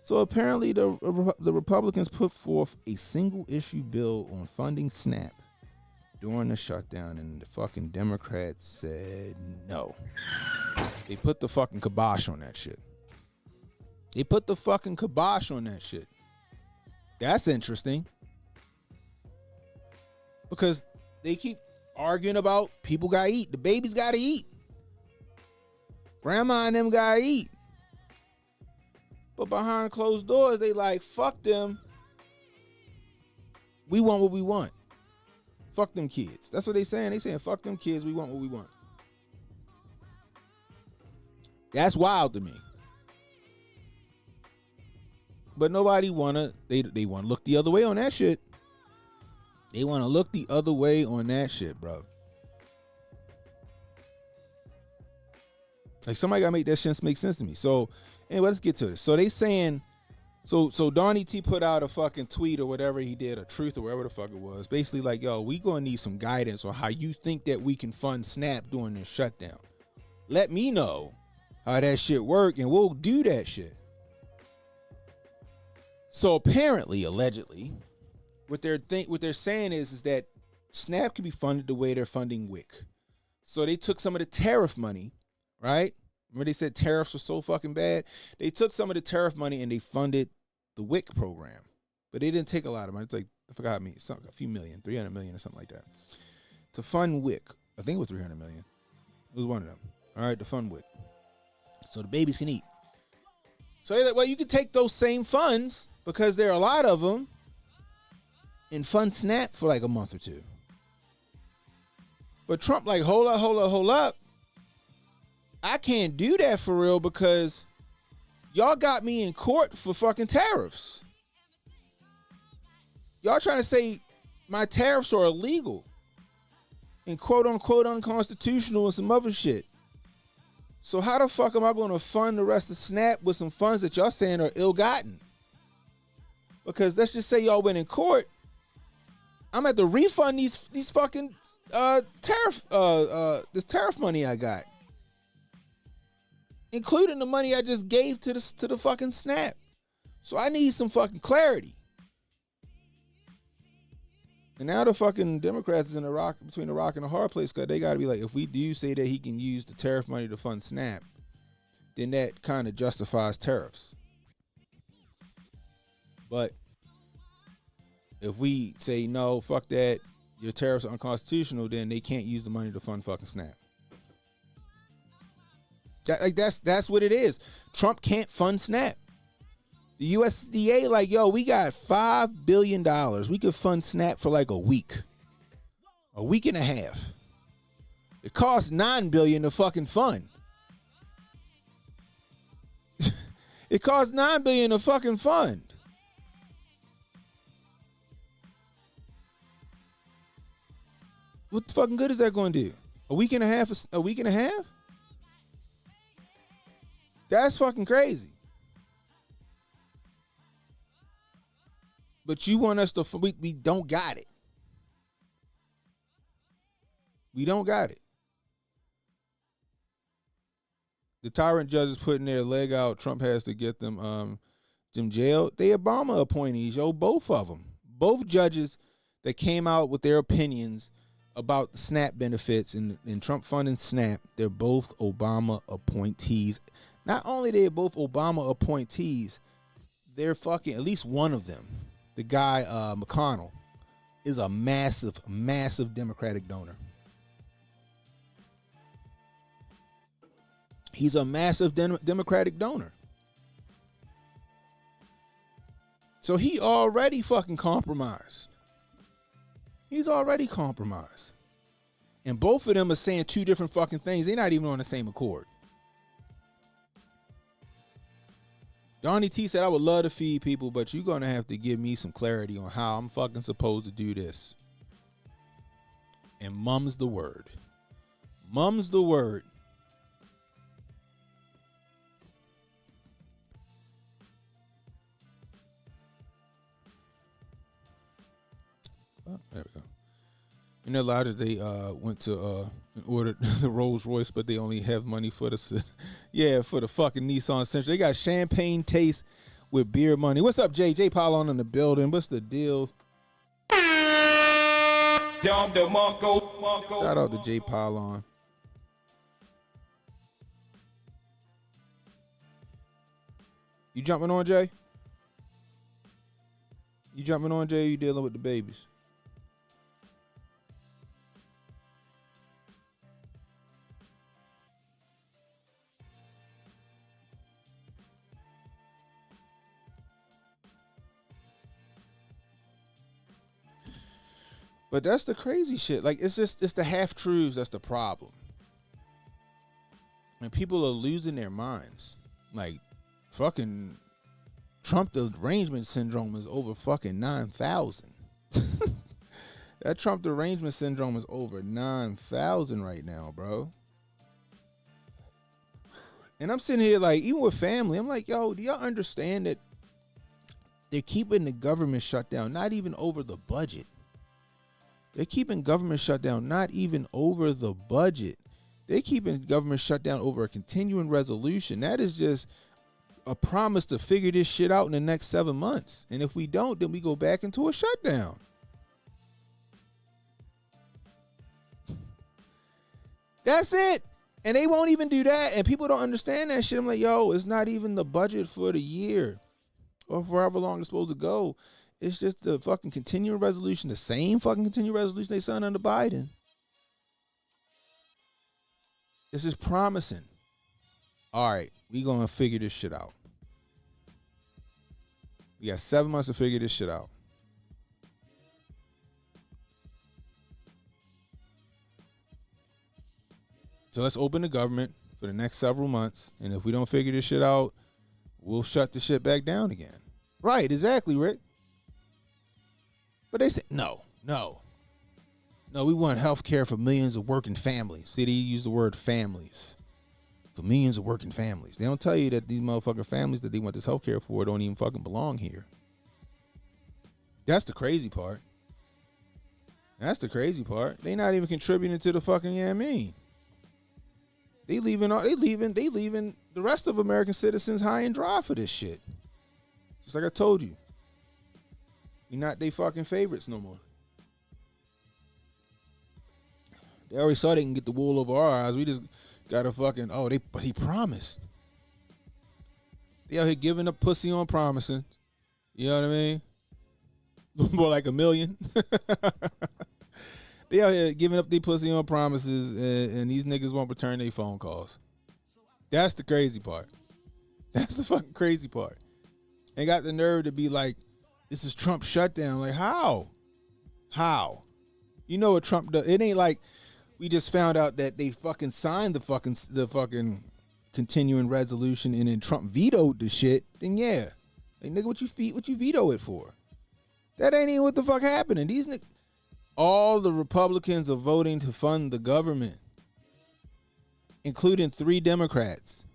So apparently the Republicans put forth a single issue bill on funding SNAP during the shutdown, and the fucking Democrats said no. They put the fucking kibosh on that shit. That's interesting. Because they keep arguing about people gotta eat. The babies gotta eat. Grandma and them gotta eat. But behind closed doors, they like, fuck them. We want what we want. Fuck them kids. That's what they saying. They saying fuck them kids. We want what we want. That's wild to me. But nobody wanna. They want to look the other way on that shit. They want to look the other way on that shit, bro. Like somebody gotta make that shit make sense to me. So anyway, let's get to this. So they saying, so Donnie T put out a fucking tweet or whatever he did, a truth or whatever the fuck it was. Basically like, yo, we gonna need some guidance on how you think that we can fund SNAP during this shutdown. Let me know how that shit work and we'll do that shit. So apparently, allegedly, what they're saying is that SNAP can be funded the way they're funding WIC. So they took some of the tariff money, right? Remember they said tariffs were so fucking bad? They took some of the tariff money and they funded the WIC program. But they didn't take a lot of money. It's like, I forgot me, a few million, 300 million or something like that. To fund WIC. I think it was 300 million. It was one of them. All right, to fund WIC. So the babies can eat. So they're like, well, you can take those same funds, because there are a lot of them, and fund SNAP for like a month or two. But Trump like, hold up. I can't do that for real because y'all got me in court for fucking tariffs. Y'all trying to say my tariffs are illegal and quote unquote unconstitutional and some other shit. So how the fuck am I going to fund the rest of SNAP with some funds that y'all saying are ill-gotten? Because let's just say y'all went in court, I'm going to have to refund these fucking this tariff money I got, including the money I just gave to the fucking SNAP. So I need some fucking clarity. And now the fucking Democrats is in between a rock and a hard place, because they got to be like, if we do say that he can use the tariff money to fund SNAP, then that kind of justifies tariffs. But if we say, no, fuck that, your tariffs are unconstitutional, then they can't use the money to fund fucking SNAP. That's what it is. Trump can't fund SNAP. The USDA like, yo, we got $5 billion. We could fund SNAP for like a week and a half. It costs $9 billion to fucking fund. It costs $9 billion to fucking fund. What the fucking good is that going to do? A week and a half? That's fucking crazy. But you want us to, we don't got it. We don't got it. The tyrant judges putting their leg out. Trump has to get them jailed. They Obama appointees, yo, both of them. Both judges that came out with their opinions about the SNAP benefits and Trump funding SNAP, they're both Obama appointees. Not only they're both Obama appointees, they're fucking, at least one of them, the guy McConnell, is a massive, massive Democratic donor. He's a massive Democratic donor. So he already fucking compromised. He's already compromised. And both of them are saying two different fucking things. They're not even on the same accord. Donnie T said, I would love to feed people, but you're going to have to give me some clarity on how I'm fucking supposed to do this. And mum's the word. Mum's the word. Oh, there we go. You know, a lot of they went to and ordered the Rolls Royce, but they only have money for the for the fucking Nissan Sentra. They got champagne taste with beer money. What's up, Jay? Jay Paulon in the building. What's the deal? Shout out to Jay Paulon. You jumping on, Jay? You jumping on, Jay? Or you dealing with the babies? But that's the crazy shit. Like, it's the half truths that's the problem. And people are losing their minds. Like, fucking Trump derangement syndrome is over fucking 9,000. That Trump derangement syndrome is over 9,000 right now, bro. And I'm sitting here like, even with family, I'm like, yo, do y'all understand that they're keeping the government shut down, not even over the budget? They're keeping government shut down, not even over the budget. They're keeping government shut down over a continuing resolution. That is just a promise to figure this shit out in the next 7 months. And if we don't, then we go back into a shutdown. That's it. And they won't even do that. And people don't understand that shit. I'm like, yo, it's not even the budget for the year or for however long it's supposed to go. It's just the fucking continuing resolution, the same fucking continuing resolution they signed under Biden. This is promising. All right, we gonna figure this shit out. We got 7 months to figure this shit out. So let's open the government for the next several months. And if we don't figure this shit out, we'll shut the shit back down again. Right, exactly, Rick. But they said, no, we want health care for millions of working families. See, they use the word families. For millions of working families. They don't tell you that these motherfucking families that they want this health care for don't even fucking belong here. That's the crazy part. That's the crazy part. They not even contributing to the fucking, you know what I mean? They leaving the rest of American citizens high and dry for this shit. Just like I told you. We're not they fucking favorites no more. They already saw they can get the wool over our eyes. We just gotta fucking, but he promised. They out here giving up pussy on promising. You know what I mean? More like 1 million. They out here giving up their pussy on promises, and these niggas won't return their phone calls. That's the crazy part. That's the fucking crazy part. And got the nerve to be like, this is Trump's shutdown. Like, how? How? You know what Trump does? It ain't like we just found out that they fucking signed the fucking continuing resolution and then Trump vetoed the shit. Then yeah. Like, nigga, what you veto it for? That ain't even what the fuck happening. These niggas, all the Republicans are voting to fund the government, including 3 Democrats.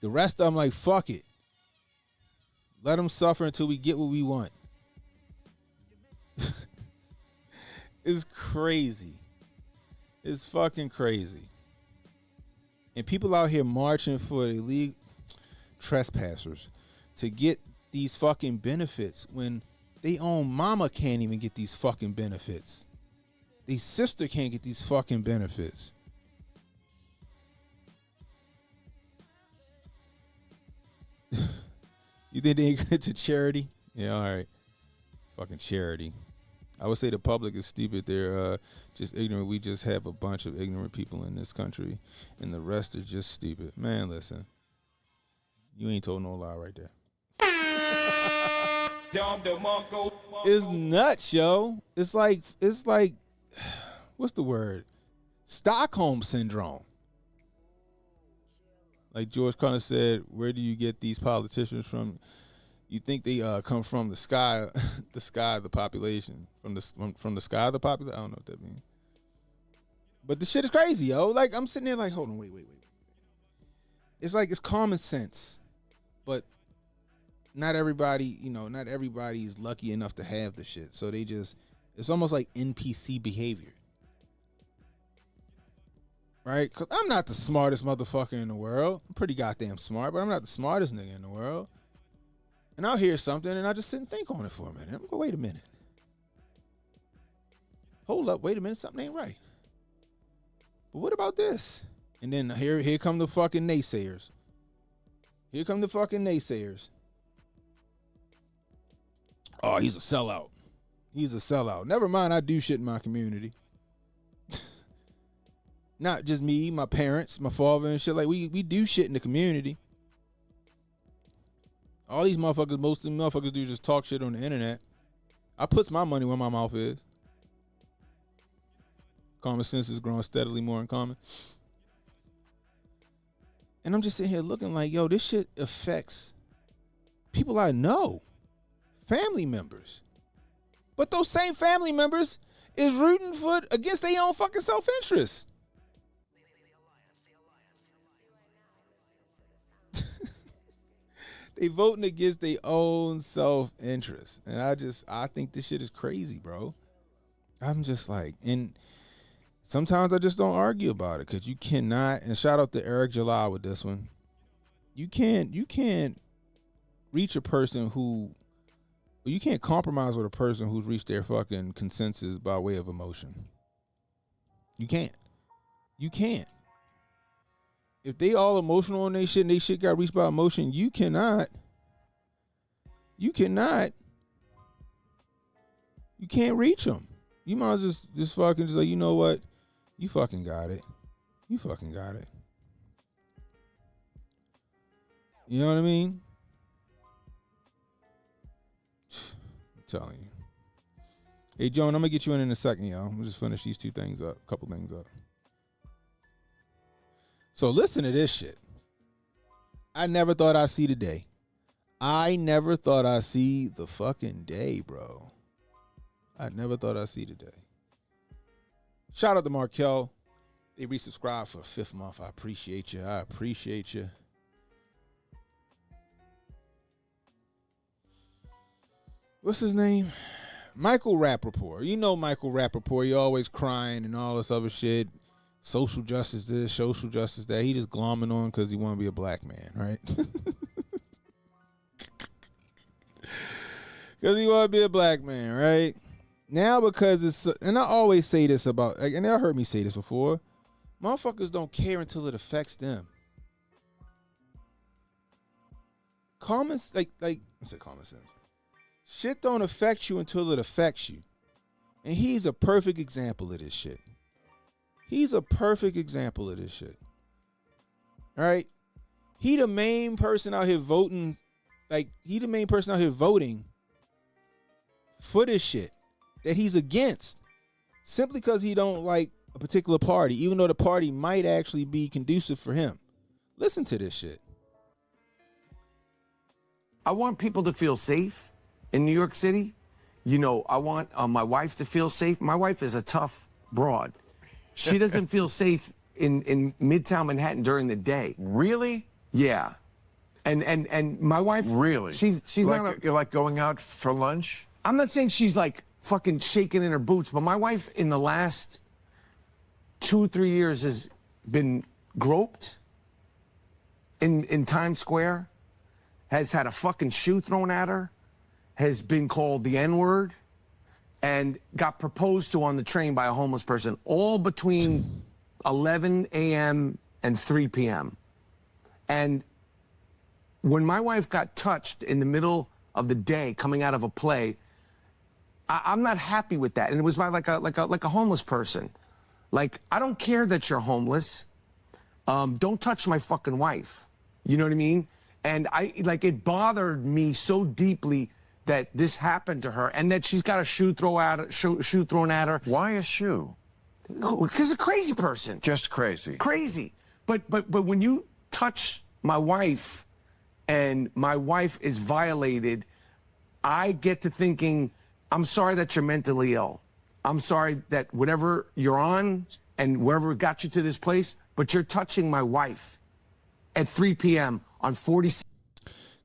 The rest of them like, fuck it. Let them suffer until we get what we want. It's crazy. It's fucking crazy. And people out here marching for the illegal trespassers to get these fucking benefits when they own mama can't even get these fucking benefits. Their sister can't get these fucking benefits. You think they ain't good to charity? Yeah, all right. Fucking charity. I would say the public is stupid. They're just ignorant. We just have a bunch of ignorant people in this country, and the rest are just stupid. Man, listen. You ain't told no lie right there. It's nuts, yo. It's like, what's the word? Stockholm syndrome. Like George Carlin said, where do you get these politicians from? You think they come from the sky, the population, from the sky of the population? I don't know what that means. But the shit is crazy, yo. Like, I'm sitting there like, hold on, wait. It's like, it's common sense, but not everybody is lucky enough to have the shit. So it's almost like NPC behavior. Right? Because I'm not the smartest motherfucker in the world. I'm pretty goddamn smart, but I'm not the smartest nigga in the world. And I'll hear something and I'll just sit and think on it for a minute. I'm going, wait a minute. Hold up, wait a minute, something ain't right. But what about this? And then here come the fucking naysayers. Here come the fucking naysayers. Oh, he's a sellout. He's a sellout. Never mind, I do shit in my community. Not just me, my parents, my father and shit. Like, we do shit in the community. All these motherfuckers, most of the motherfuckers do just talk shit on the internet. I puts my money where my mouth is. Common sense is growing steadily more uncommon. And I'm just sitting here looking like, yo, this shit affects people I know, family members. But those same family members is rooting for against their own fucking self-interest. They voting against their own self-interest. And I think this shit is crazy, bro. I'm just like, and sometimes I just don't argue about it because you cannot, and shout out to Eric July with this one. You can't reach a person who, you can't compromise with a person who's reached their fucking consensus by way of emotion. You can't. If they all emotional on their shit and they shit got reached by emotion, you can't reach them. You might as well just fucking just like, you know what? You fucking got it. You know what I mean? I'm telling you. Hey, Joan, I'm going to get you in a second, y'all. I'm going to just finish these couple things up. So listen to this shit. I never thought I'd see the day. I never thought I'd see the fucking day, bro. I never thought I'd see the day. Shout out to Markel. They resubscribed for the 5th month. I appreciate you. What's his name? Michael Rappaport. You know Michael Rappaport. He always crying and all this other shit. Social justice this, social justice that. He just glomming on because he want to be a black man, right? Because he want to be a black man, right? Now because it's, and I always say this about, and y'all heard me say this before, motherfuckers don't care until it affects them. Common sense. Shit don't affect you until it affects you. And he's a perfect example of this shit. All right? He the main person out here voting, for this shit that he's against simply because he don't like a particular party, even though the party might actually be conducive for him. Listen to this shit. I want people to feel safe in New York City. You know, I want my wife to feel safe. My wife is a tough broad. She doesn't feel safe in Midtown Manhattan during the day. Really? Yeah. And my wife, really? She's like, not you're like going out for lunch? I'm not saying she's like fucking shaking in her boots, but my wife in the last 2-3 years has been groped in Times Square, has had a fucking shoe thrown at her, has been called the N-word, and got proposed to on the train by a homeless person, all between 11 a.m. and 3 p.m. And when my wife got touched in the middle of the day coming out of a play, I'm not happy with that. And it was by like a homeless person. Like, I don't care that you're homeless. Don't touch my fucking wife. You know what I mean? And it bothered me so deeply that this happened to her and that she's got a shoe thrown at her. Why a shoe? Because a crazy person. Just crazy. Crazy. But when you touch my wife and my wife is violated, I get to thinking, I'm sorry that you're mentally ill. I'm sorry that whatever you're on and wherever it got you to this place, but you're touching my wife at 3 p.m. on 46.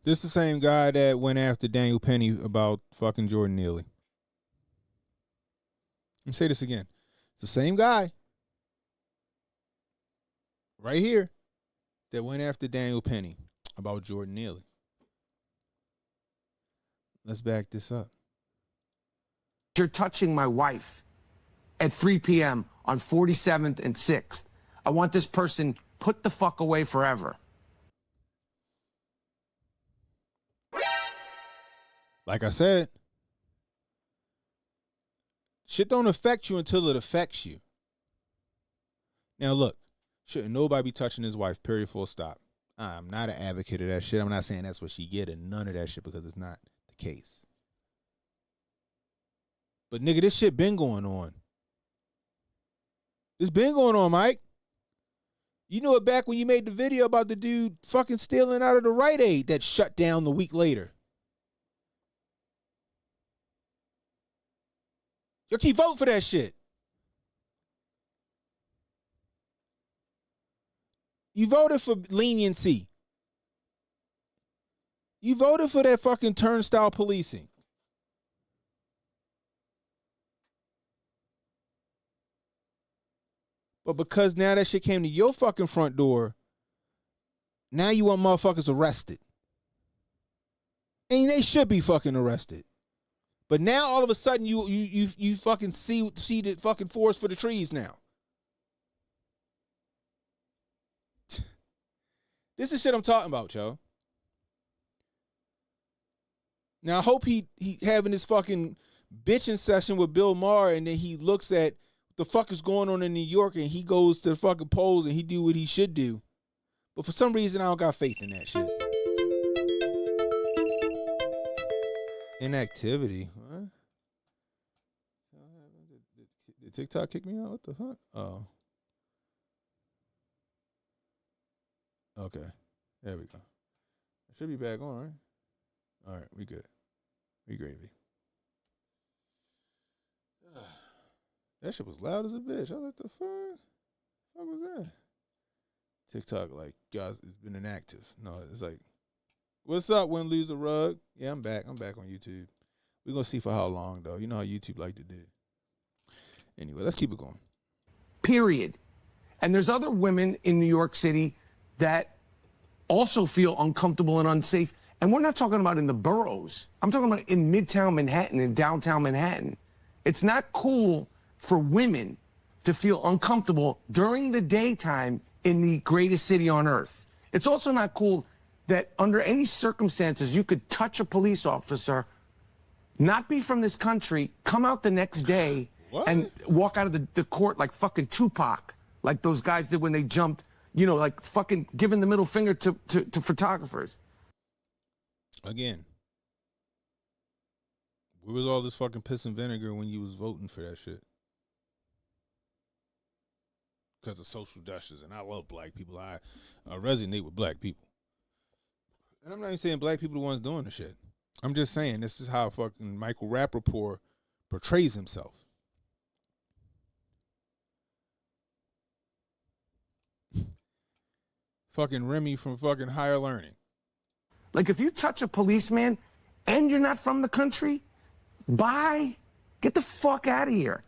This is the same guy that went after Daniel Penny about fucking Jordan Neely. Let me say this again. It's the same guy right here that went after Daniel Penny about Jordan Neely. Let's back this up. You're touching my wife at 3 p.m. on 47th and 6th. I want this person put the fuck away forever. Like I said, shit don't affect you until it affects you. Now look, shouldn't nobody be touching his wife, period, full stop. I'm not an advocate of that shit. I'm not saying that's what she get and none of that shit because it's not the case. But nigga, this shit been going on. It's been going on, Mike. You knew it back when you made the video about the dude fucking stealing out of the Rite Aid that shut down the week later. You keep voting for that shit. You voted for leniency. You voted for that fucking turnstile policing. But because now that shit came to your fucking front door, now you want motherfuckers arrested. And they should be fucking arrested. But now all of a sudden you fucking see the fucking forest for the trees now. This is shit I'm talking about, yo. Now I hope he having this fucking bitching session with Bill Maher, and then he looks at the fuck is going on in New York, and he goes to the fucking polls and he do what he should do. But for some reason, I don't got faith in that shit. Inactivity. What? Did TikTok kick me out? What the fuck? Oh. Okay. There we go. I should be back on, right? All right, we good. We gravy. That shit was loud as a bitch. I was like, the fuck? What was that? TikTok, like, guys, it's been inactive. No, it's like, what's up, win, lose a rug? Yeah, I'm back. I'm back on YouTube. We're going to see for how long, though. You know how YouTube like to do. Anyway, let's keep it going. Period. And there's other women in New York City that also feel uncomfortable and unsafe. And we're not talking about in the boroughs. I'm talking about in Midtown Manhattan and downtown Manhattan. It's not cool for women to feel uncomfortable during the daytime in the greatest city on earth. It's also not cool that under any circumstances you could touch a police officer, not be from this country, come out the next day and walk out of the court like fucking Tupac, like those guys did when they jumped, you know, like fucking giving the middle finger to photographers. Again, where was all this fucking piss and vinegar when you was voting for that shit? Because of social justice, and I love black people. I resonate with black people. And I'm not even saying black people are the ones doing the shit. I'm just saying this is how fucking Michael Rappaport portrays himself. Fucking Remy from fucking Higher Learning. Like, if you touch a policeman and you're not from the country, bye. Get the fuck out of here.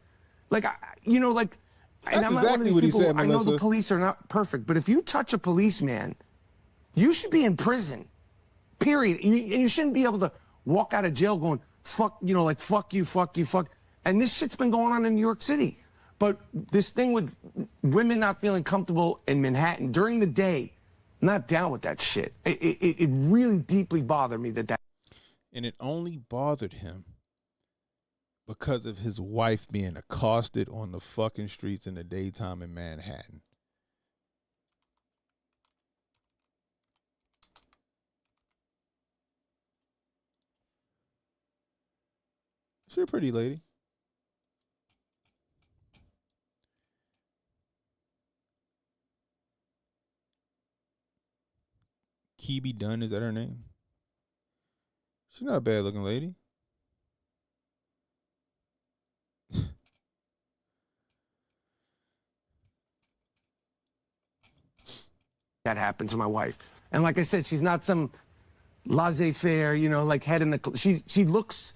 Like, you know, like, and I'm exactly not one of these what he people, said, I know Melissa. the police are not perfect, but if you touch a policeman, you should be in prison. Period. And you shouldn't be able to walk out of jail going, fuck, you know, like, fuck you, fuck you, fuck. And this shit's been going on in New York City. But this thing with women not feeling comfortable in Manhattan during the day, not down with that shit. It really deeply bothered me that. And it only bothered him because of his wife being accosted on the fucking streets in the daytime in Manhattan. She's a pretty lady. Kibi Dunn, is that her name? She's not a bad looking lady. That happened to my wife. And like I said, she's not some laissez-faire, you know, like head in the, she looks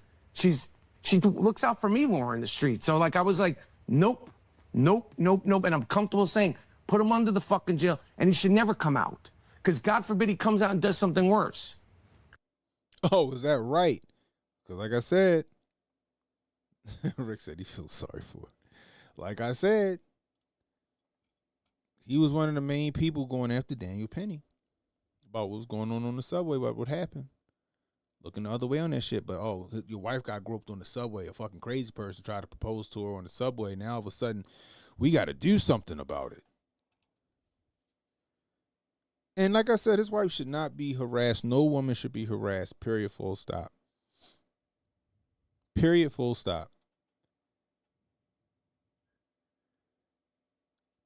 out for me when we're in the street. So like, I was like, nope. And I'm comfortable saying, put him under the fucking jail and he should never come out. Because God forbid he comes out and does something worse. Oh, is that right? Because like I said, Rick said he feels sorry for it. Like I said, he was one of the main people going after Daniel Penny about what was going on the subway, what would happen. Looking the other way on that shit, but oh, your wife got groped on the subway. A fucking crazy person tried to propose to her on the subway. Now all of a sudden, we got to do something about it. And like I said, his wife should not be harassed. No woman should be harassed. Period. Full stop. Period. Full stop.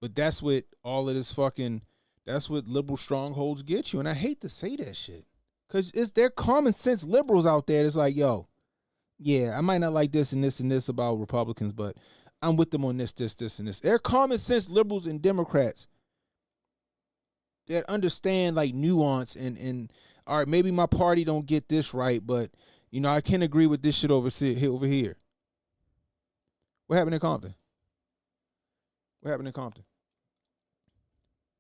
But that's what all of this fucking, that's what liberal strongholds get you. And I hate to say that shit. Because it's their common sense liberals out there that's like, yo, yeah, I might not like this and this and this about Republicans, but I'm with them on this, and this. They're common sense liberals and Democrats that understand like nuance and all right, maybe my party don't get this right, but you know, I can agree with this shit over here. What happened in Compton?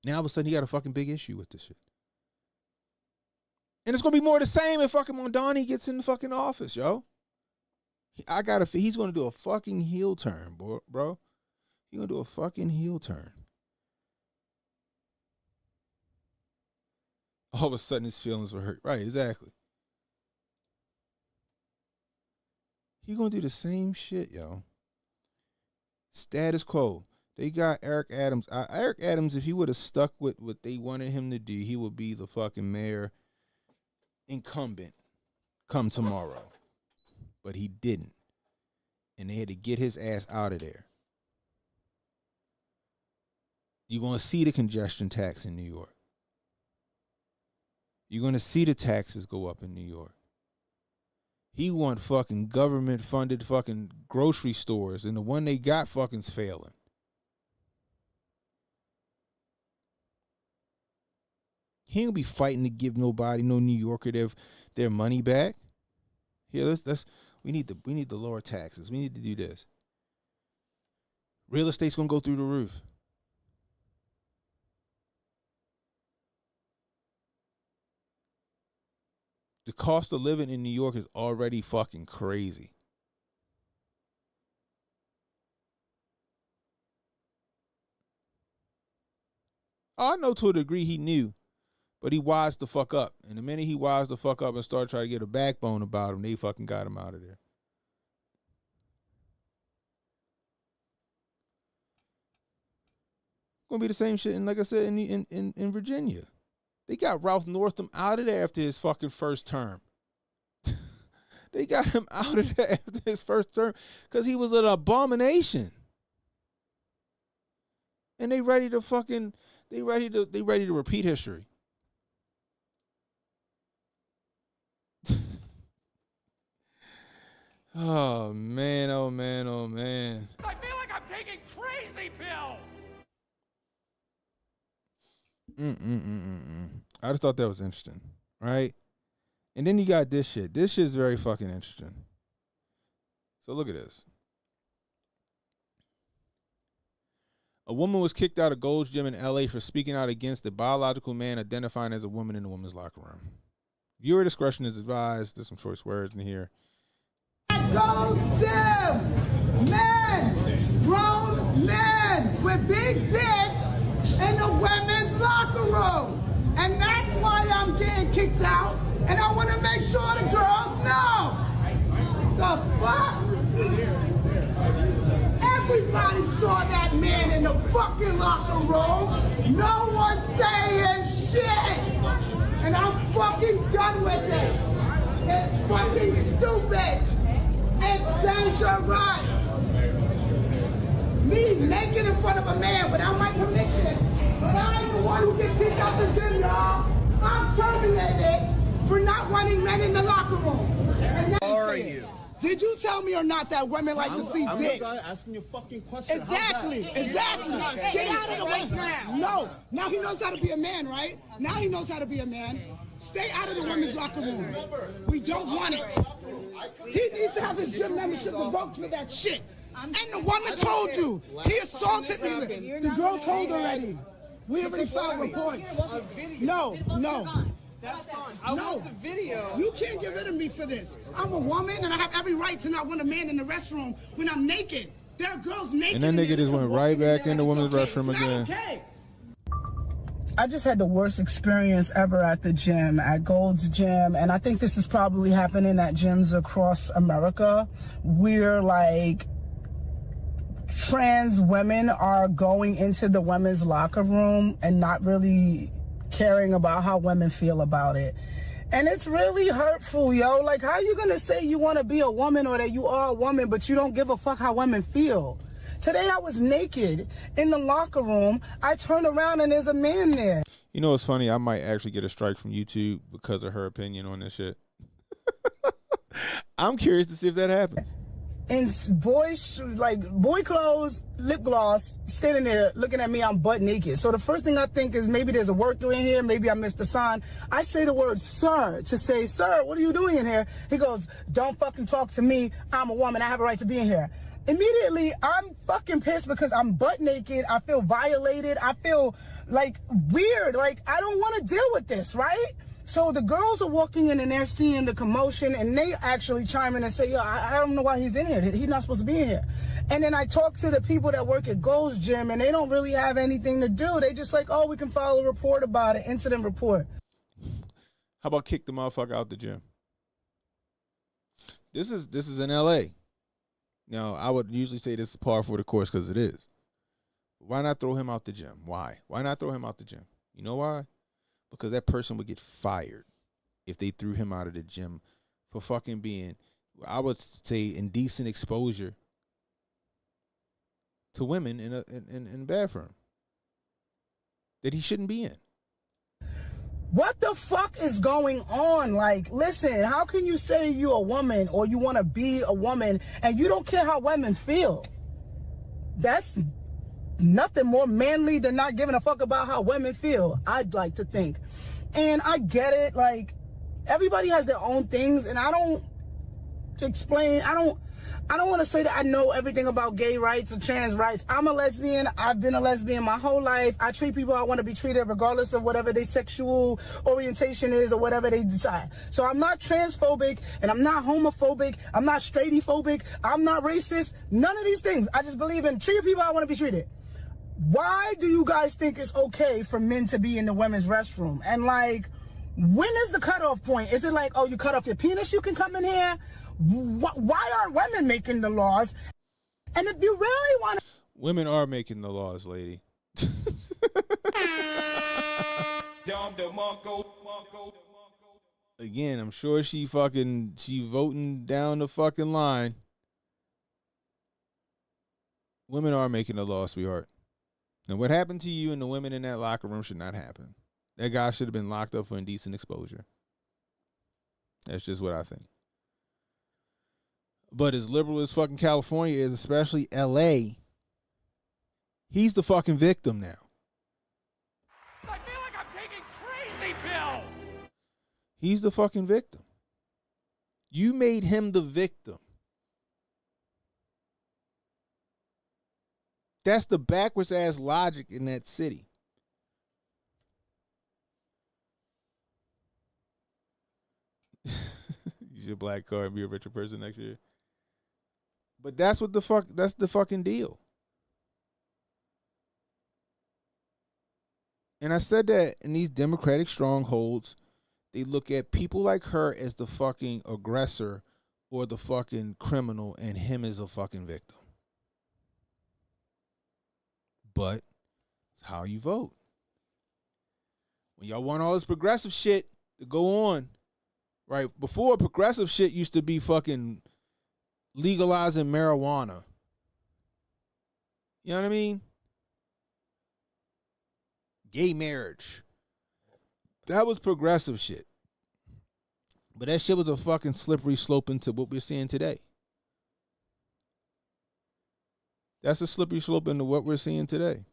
Now all of a sudden he got a fucking big issue with this shit. And it's gonna be more of the same if fucking Mondani gets in the fucking office, yo. He's gonna do a fucking heel turn, bro. He's gonna do a fucking heel turn. All of a sudden his feelings were hurt. Right, exactly. He's gonna do the same shit, yo. Status quo. They got Eric Adams. Eric Adams, if he would have stuck with what they wanted him to do, he would be the fucking mayor incumbent come tomorrow. But he didn't. And they had to get his ass out of there. You're going to see the congestion tax in New York. You're going to see the taxes go up in New York. He want fucking government-funded fucking grocery stores, and the one they got fucking's failing. He ain't gonna be fighting to give nobody, no New Yorker, their money back. Here, we need to lower taxes. We need to do this. Real estate's gonna go through the roof. The cost of living in New York is already fucking crazy. I know to a degree he knew, but he wised the fuck up. And the minute he wised the fuck up and started trying to get a backbone about him, they fucking got him out of there. Gonna be the same shit, and like I said, in Virginia. They got Ralph Northam out of there after his fucking first term. They got him out of there after his first term because he was an abomination. And they ready to repeat history. Oh man, oh man, oh man. I feel like I'm taking crazy pills. I just thought that was interesting, right? And then you got this shit. This shit's very fucking interesting. So look at this. A woman was kicked out of Gold's Gym in LA for speaking out against a biological man identifying as a woman in the women's locker room. Viewer discretion is advised. There's some choice words in here. Gold's Gym! Men! Grown men with big dicks in the women's locker room! And that's why I'm getting kicked out, and I want to make sure the girls know. The fuck? Everybody saw that man in the fucking locker room. No one's saying shit. And I'm fucking done with it. It's fucking stupid. It's dangerous. Me naked in front of a man without my permission. But I ain't the one who gets kicked out the gym, y'all. I'm terminated for not wanting men in the locker room. How are you? Did you tell me or not that women like to see dick? I'm asking you a fucking question. Exactly. Get out of the way now. No. Now he knows how to be a man, right? Now he knows how to be a man. Stay out of the women's locker room. We don't want it. He needs to have his gym membership revoked for that shit. And the woman told you. He assaulted me. The girl told already. We already filed reports. No. That's fine. I want the video. You can't get rid of me for this. I'm a woman and I have every right to not want a man in the restroom when I'm naked. There are girls naked. And that nigga just went right back in the women's restroom again. Okay. I just had the worst experience ever at the gym, at Gold's Gym, and I think this is probably happening at gyms across America. We're like, trans women are going into the women's locker room and not really caring about how women feel about it. And it's really hurtful, yo. Like, how you gonna say you want to be a woman or that you are a woman, but you don't give a fuck how women feel? Today I was naked in the locker room. I turn around and there's a man there. You know what's funny? I might actually get a strike from YouTube because of her opinion on this shit. I'm curious to see if that happens. In boy clothes, lip gloss, standing there looking at me, I'm butt naked. So the first thing I think is maybe there's a worker in here, maybe I missed the sign. I say the word sir to say, sir, what are you doing in here? He goes, don't fucking talk to me. I'm a woman. I have a right to be in here. Immediately, I'm fucking pissed because I'm butt naked. I feel violated. I feel like weird. Like I don't want to deal with this, right? So the girls are walking in and they're seeing the commotion and they actually chime in and say, yo, I don't know why he's in here. He's not supposed to be in here. And then I talk to the people that work at Gold's Gym and they don't really have anything to do. They just like, oh, we can file a report about it, incident report. How about kick the motherfucker out the gym? This is in LA. Now, I would usually say this is par for the course because it is. Why not throw him out the gym? Why? Why not throw him out the gym? You know why? Because that person would get fired if they threw him out of the gym for fucking being, I would say, indecent exposure to women in a bathroom that he shouldn't be in. What the fuck is going on? Like, listen, how can you say you're a woman or you want to be a woman and you don't care how women feel? That's nothing more manly than not giving a fuck about how women feel, I'd like to think. And I get it, like, everybody has their own things, and I don't want to say that I know everything about gay rights or trans rights. I'm a lesbian. I've been a lesbian my whole life. I treat people how I want to be treated regardless of whatever their sexual orientation is or whatever they decide. So I'm not transphobic and I'm not homophobic. I'm not straightphobic. I'm not racist. None of these things. I just believe in treating people how I want to be treated. Why do you guys think it's okay for men to be in the women's restroom? And like, when is the cutoff point? Is it like, oh, you cut off your penis, you can come in here? Why aren't women making the laws? And if you really want to... Women are making the laws, lady. Again, I'm sure she voting down the fucking line. Women are making the law, sweetheart. Now, what happened to you and the women in that locker room should not happen. That guy should have been locked up for indecent exposure. That's just what I think. But as liberal as fucking California is, especially LA, he's the fucking victim now. I feel like I'm taking crazy pills. He's the fucking victim. You made him the victim. That's the backwards ass logic in that city. Use your black card and be a richer person next year. But that's what the fuck, that's the fucking deal. And I said that in these Democratic strongholds, they look at people like her as the fucking aggressor or the fucking criminal and him as a fucking victim. But it's how you vote. When y'all want all this progressive shit to go on, right? Before, progressive shit used to be fucking legalizing marijuana. You know what I mean? Gay marriage. That was progressive shit. But that shit was a fucking slippery slope into what we're seeing today. That's a slippery slope into what we're seeing today.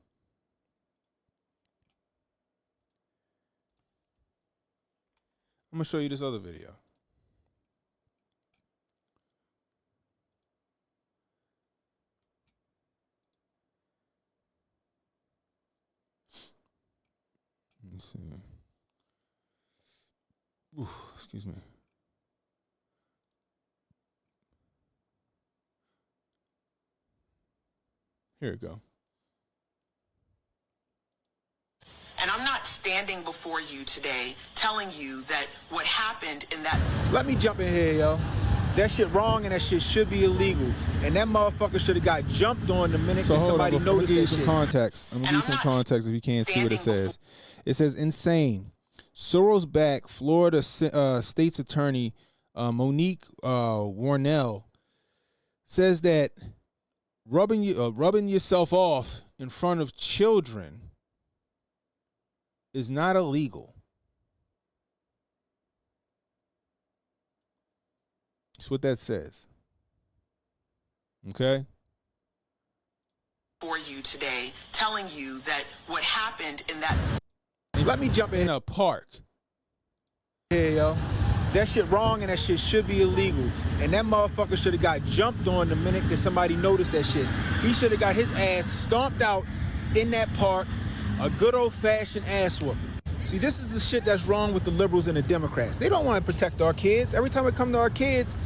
I'm going to show you this other video. Let me see. Ooh, excuse me. Here we go. And I'm not standing before you today telling you that what happened in that... Let me jump in here, yo. That shit wrong and that shit should be illegal. And that motherfucker should have got jumped on the minute that somebody noticed that shit. I'm going to give you some context if you can't see what it says. It says, insane. Soros-backed Florida State's Attorney Monique Warnell says that rubbing yourself off in front of children is not illegal. That's what that says. Okay? For you today, telling you that what happened in that... Let me jump in a park. Yeah, yo. That shit wrong and that shit should be illegal. And that motherfucker should have got jumped on the minute that somebody noticed that shit. He should have got his ass stomped out in that park. A good old-fashioned ass whooping. See, this is the shit that's wrong with the liberals and the Democrats. They don't want to protect our kids. Every time it comes to our kids,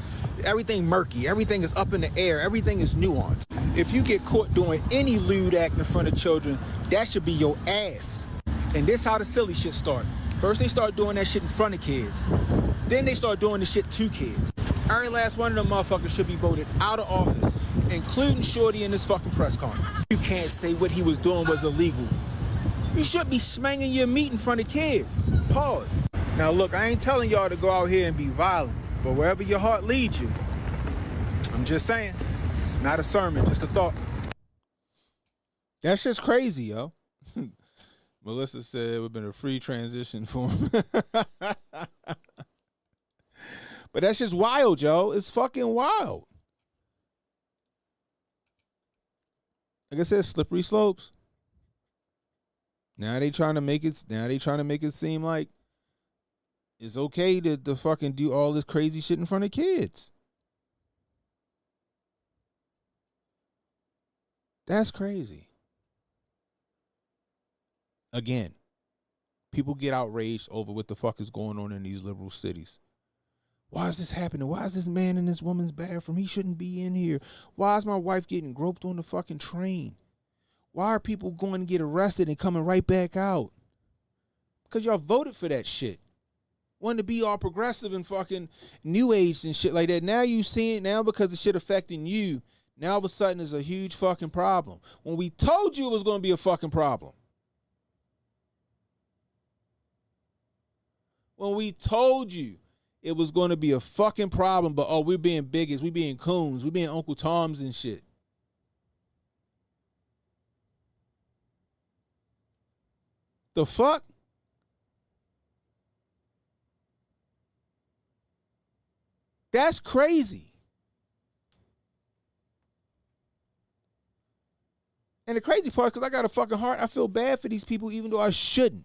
everything murky. Everything is up in the air. Everything is nuanced. If you get caught doing any lewd act in front of children, that should be your ass. And this how the silly shit start. First they start doing that shit in front of kids. Then they start doing the shit to kids. Every last one of them motherfuckers should be voted out of office, including Shorty in this fucking press conference. You can't say what he was doing was illegal. You should be smanging your meat in front of kids. Pause. Now look, I ain't telling y'all to go out here and be violent, but wherever your heart leads you, I'm just saying, not a sermon, just a thought. That's just crazy, yo. Melissa said it would have been a free transition for him. But that's just wild, yo. It's fucking wild. Like I said, slippery slopes. Now they trying to make it seem like it's okay to fucking do all this crazy shit in front of kids. That's crazy. Again, people get outraged over what the fuck is going on in these liberal cities. Why is this happening? Why is this man in this woman's bathroom? He shouldn't be in here. Why is my wife getting groped on the fucking train? Why are people going to get arrested and coming right back out? Because y'all voted for that shit. Wanted to be all progressive and fucking new age and shit like that. Now you see it now because the shit affecting you. Now all of a sudden it's a huge fucking problem. When we told you it was going to be a fucking problem. When we told you it was going to be a fucking problem, but oh, we're being bigots, we being coons, we being Uncle Toms and shit. The fuck? That's crazy. And the crazy part, because I got a fucking heart, I feel bad for these people even though I shouldn't.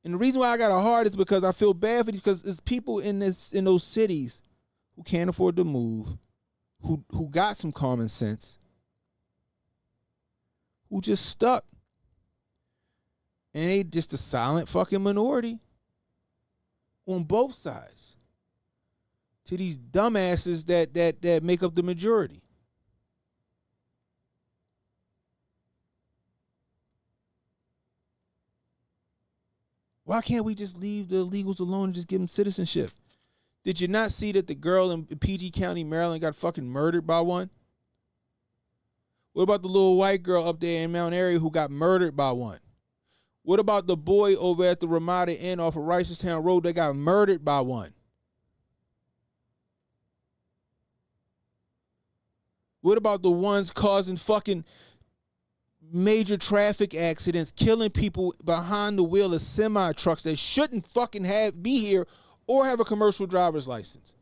And the reason why I got a heart is because I feel bad for these, because it's people in those cities who can't afford to move, who got some common sense, who just stuck. And they just a silent fucking minority on both sides to these dumbasses that make up the majority. Why can't we just leave the illegals alone and just give them citizenship? Did you not see that the girl in PG County, Maryland got fucking murdered by one? What about the little white girl up there in Mount Airy who got murdered by one? What about the boy over at the Ramada Inn off of Ricerstown Road that got murdered by one? What about the ones causing fucking major traffic accidents, killing people behind the wheel of semi-trucks that shouldn't fucking be here or have a commercial driver's license?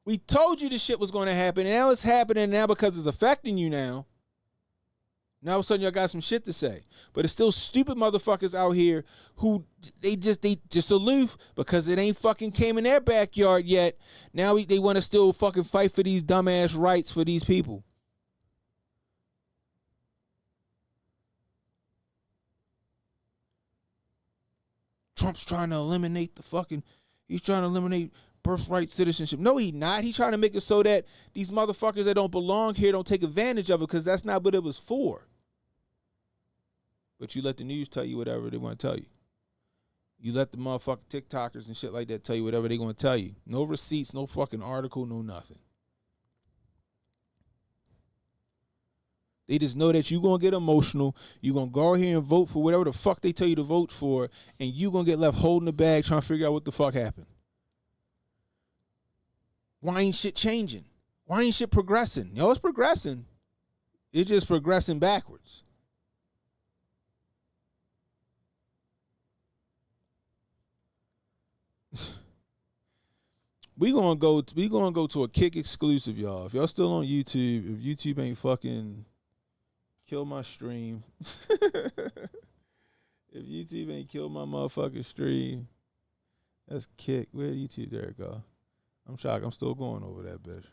We told you this shit was going to happen, and now it's happening now because it's affecting you now. Now all of a sudden y'all got some shit to say. But it's still stupid motherfuckers out here who they just aloof because it ain't fucking came in their backyard yet. Now they want to still fucking fight for these dumbass rights for these people. Trump's trying to eliminate he's trying to eliminate birthright citizenship. No, he's not. He's trying to make it so that these motherfuckers that don't belong here don't take advantage of it, because that's not what it was for. But you let the news tell you whatever they want to tell you. You let the motherfucking TikTokers and shit like that tell you whatever they going to tell you. No receipts, no fucking article, no nothing. They just know that you going to get emotional. You going to go here and vote for whatever the fuck they tell you to vote for, and you going to get left holding the bag trying to figure out what the fuck happened. Why ain't shit changing? Why ain't shit progressing? Yo, it's progressing. It's just progressing backwards. We gonna go to a Kick exclusive, y'all. If y'all still on YouTube, if YouTube ain't fucking kill my stream, if YouTube ain't kill my motherfucking stream, that's Kick. Where YouTube? There it go. I'm shocked. I'm still going over that bitch.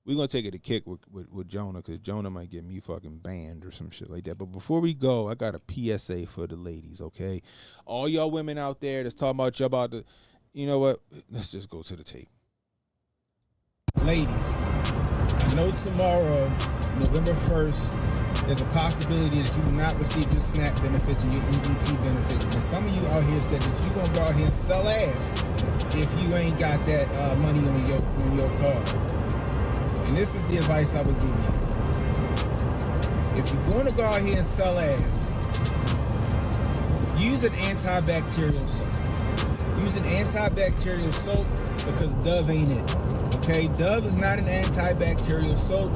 We gonna take it to Kick with Jonah, because Jonah might get me fucking banned or some shit like that. But before we go, I got a PSA for the ladies, okay? All y'all women out there that's talking about you know what? Let's just go to the tape. Ladies, I know tomorrow, November 1st, there's a possibility that you will not receive your SNAP benefits and your EBT benefits. And some of you out here said that you're going to go out here and sell ass if you ain't got that money on your card. And this is the advice I would give you. If you're going to go out here and sell ass, use an antibacterial soap. Use an antibacterial soap because Dove ain't it. Okay, Dove is not an antibacterial soap.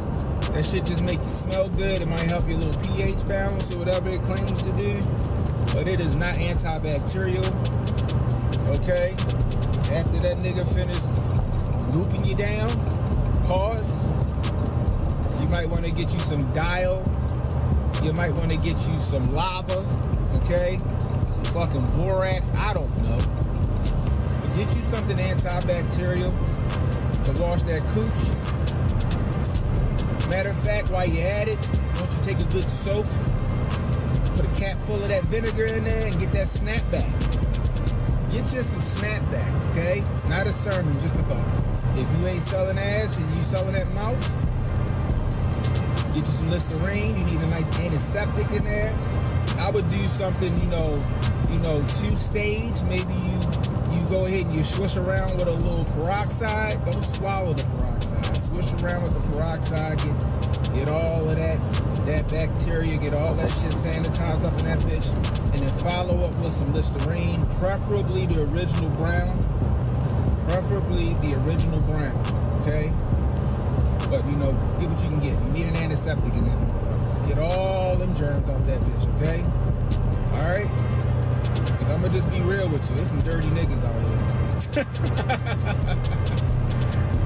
That shit just make you smell good. It might help your little pH balance or whatever it claims to do, but it is not antibacterial. Okay, after that nigga finished looping you down, pause. You might want to get you some dial. You might want to get you some lava. Okay, some fucking borax. I don't know. But get you something antibacterial to wash that cooch. Matter of fact, while you're at it, why don't you take a good soak, put a cap full of that vinegar in there, and get that snapback. Get you some snapback, okay? Not a sermon, just a thought. If you ain't selling ass and you selling that mouth, get you some Listerine. You need a nice antiseptic in there. I would do something, you know, two-stage. Maybe you go ahead and you swish around with a little peroxide. Don't swallow the peroxide. Swish around with the peroxide. Get all of that bacteria. Get all that shit sanitized up in that bitch. And then follow up with some Listerine. Preferably the original brown. Okay? But, get what you can get. You need an antiseptic in that motherfucker. Get all them germs out that bitch, okay? Alright? Because I'm going to just be real with you. There's some dirty niggas out here.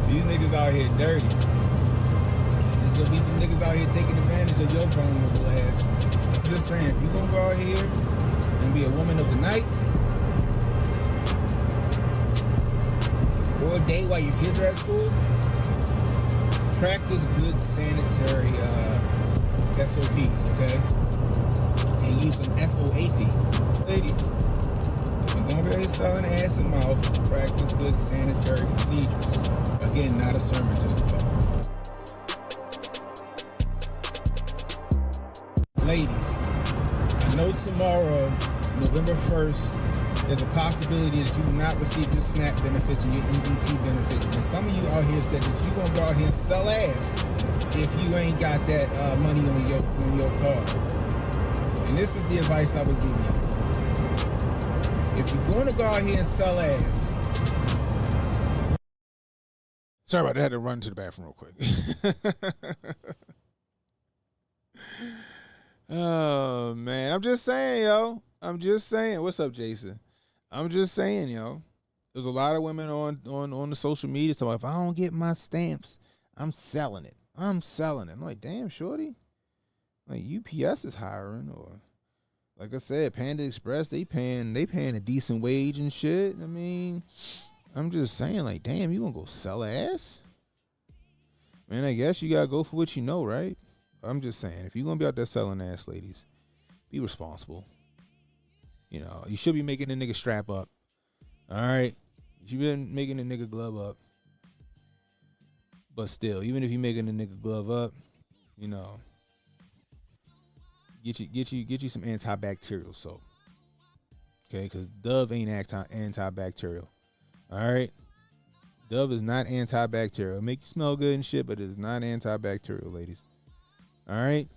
These niggas out here dirty. There's going to be some niggas out here taking advantage of your vulnerable ass. I'm just saying, if you're going to go out here and be a woman of the night, or a day while your kids are at school, practice good sanitary SOPs, okay? And use some SOAP. Ladies, if you're going to be selling ass and mouth, practice good sanitary procedures. Again, not a sermon, just a thought. Ladies, I know tomorrow, November 1st, there's a possibility that you will not receive your SNAP benefits and your EBT benefits. And some of you out here said that you're going to go out here and sell ass if you ain't got that money on your card. And this is the advice I would give you. If you're going to go out here and sell ass. Sorry about that. I had to run to the bathroom real quick. Oh, man. I'm just saying, yo. What's up, Jason? I'm just saying, yo. There's a lot of women on the social media. So if I don't get my stamps, I'm selling it. I'm like, damn, shorty. Like UPS is hiring, or like I said, Panda Express, they paying a decent wage and shit. I mean, I'm just saying, like, damn, you gonna go sell ass? Man, I guess you gotta go for what you know, right? I'm just saying, if you're gonna be out there selling ass, ladies, be responsible. You should be making a nigga strap up. All right? You should be making a nigga glove up. But still, even if you're making a nigga glove up, get you some antibacterial soap. Okay? Because Dove ain't antibacterial. All right? Dove is not antibacterial. It'll make you smell good and shit, but it is not antibacterial, ladies. All right?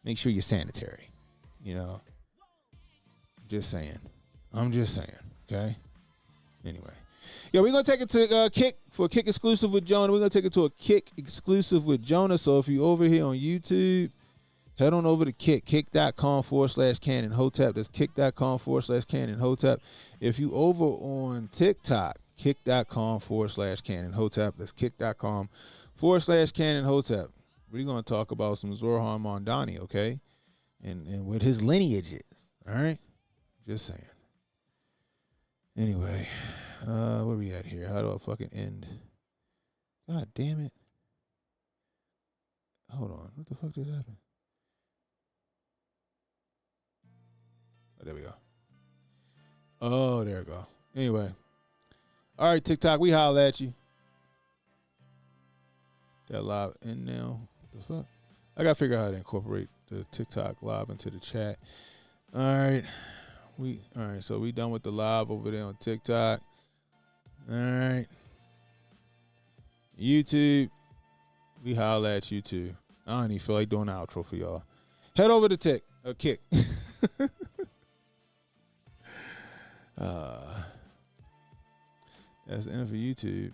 Make sure you're sanitary. Just saying. I'm just saying. Okay? Anyway. Yeah, we're gonna take it to Kick for a Kick exclusive with Jonah. We're gonna take it to a Kick exclusive with Jonah. So if you're over here on YouTube, head on over to kick.com/Cannon Hotep. That's kick.com/Cannon Hotep. If you over on TikTok, kick.com/Cannon Hotep. That's kick.com/Cannon Hotep. We're gonna talk about some Zorhan Mondani, okay? And what his lineage is. All right? Just saying. Anyway, where we at here? How do I fucking end? God damn it. Hold on. What the fuck just happened? Oh, there we go. Oh, there we go. Anyway. All right, TikTok, we holler at you. That live in now. What the fuck? I got to figure out how to incorporate the TikTok live into the chat. All right. So we done with the live over there on TikTok. All right. YouTube. We holler at you too. I don't even feel like doing an outro for y'all. Head over to Kick. That's the end for YouTube.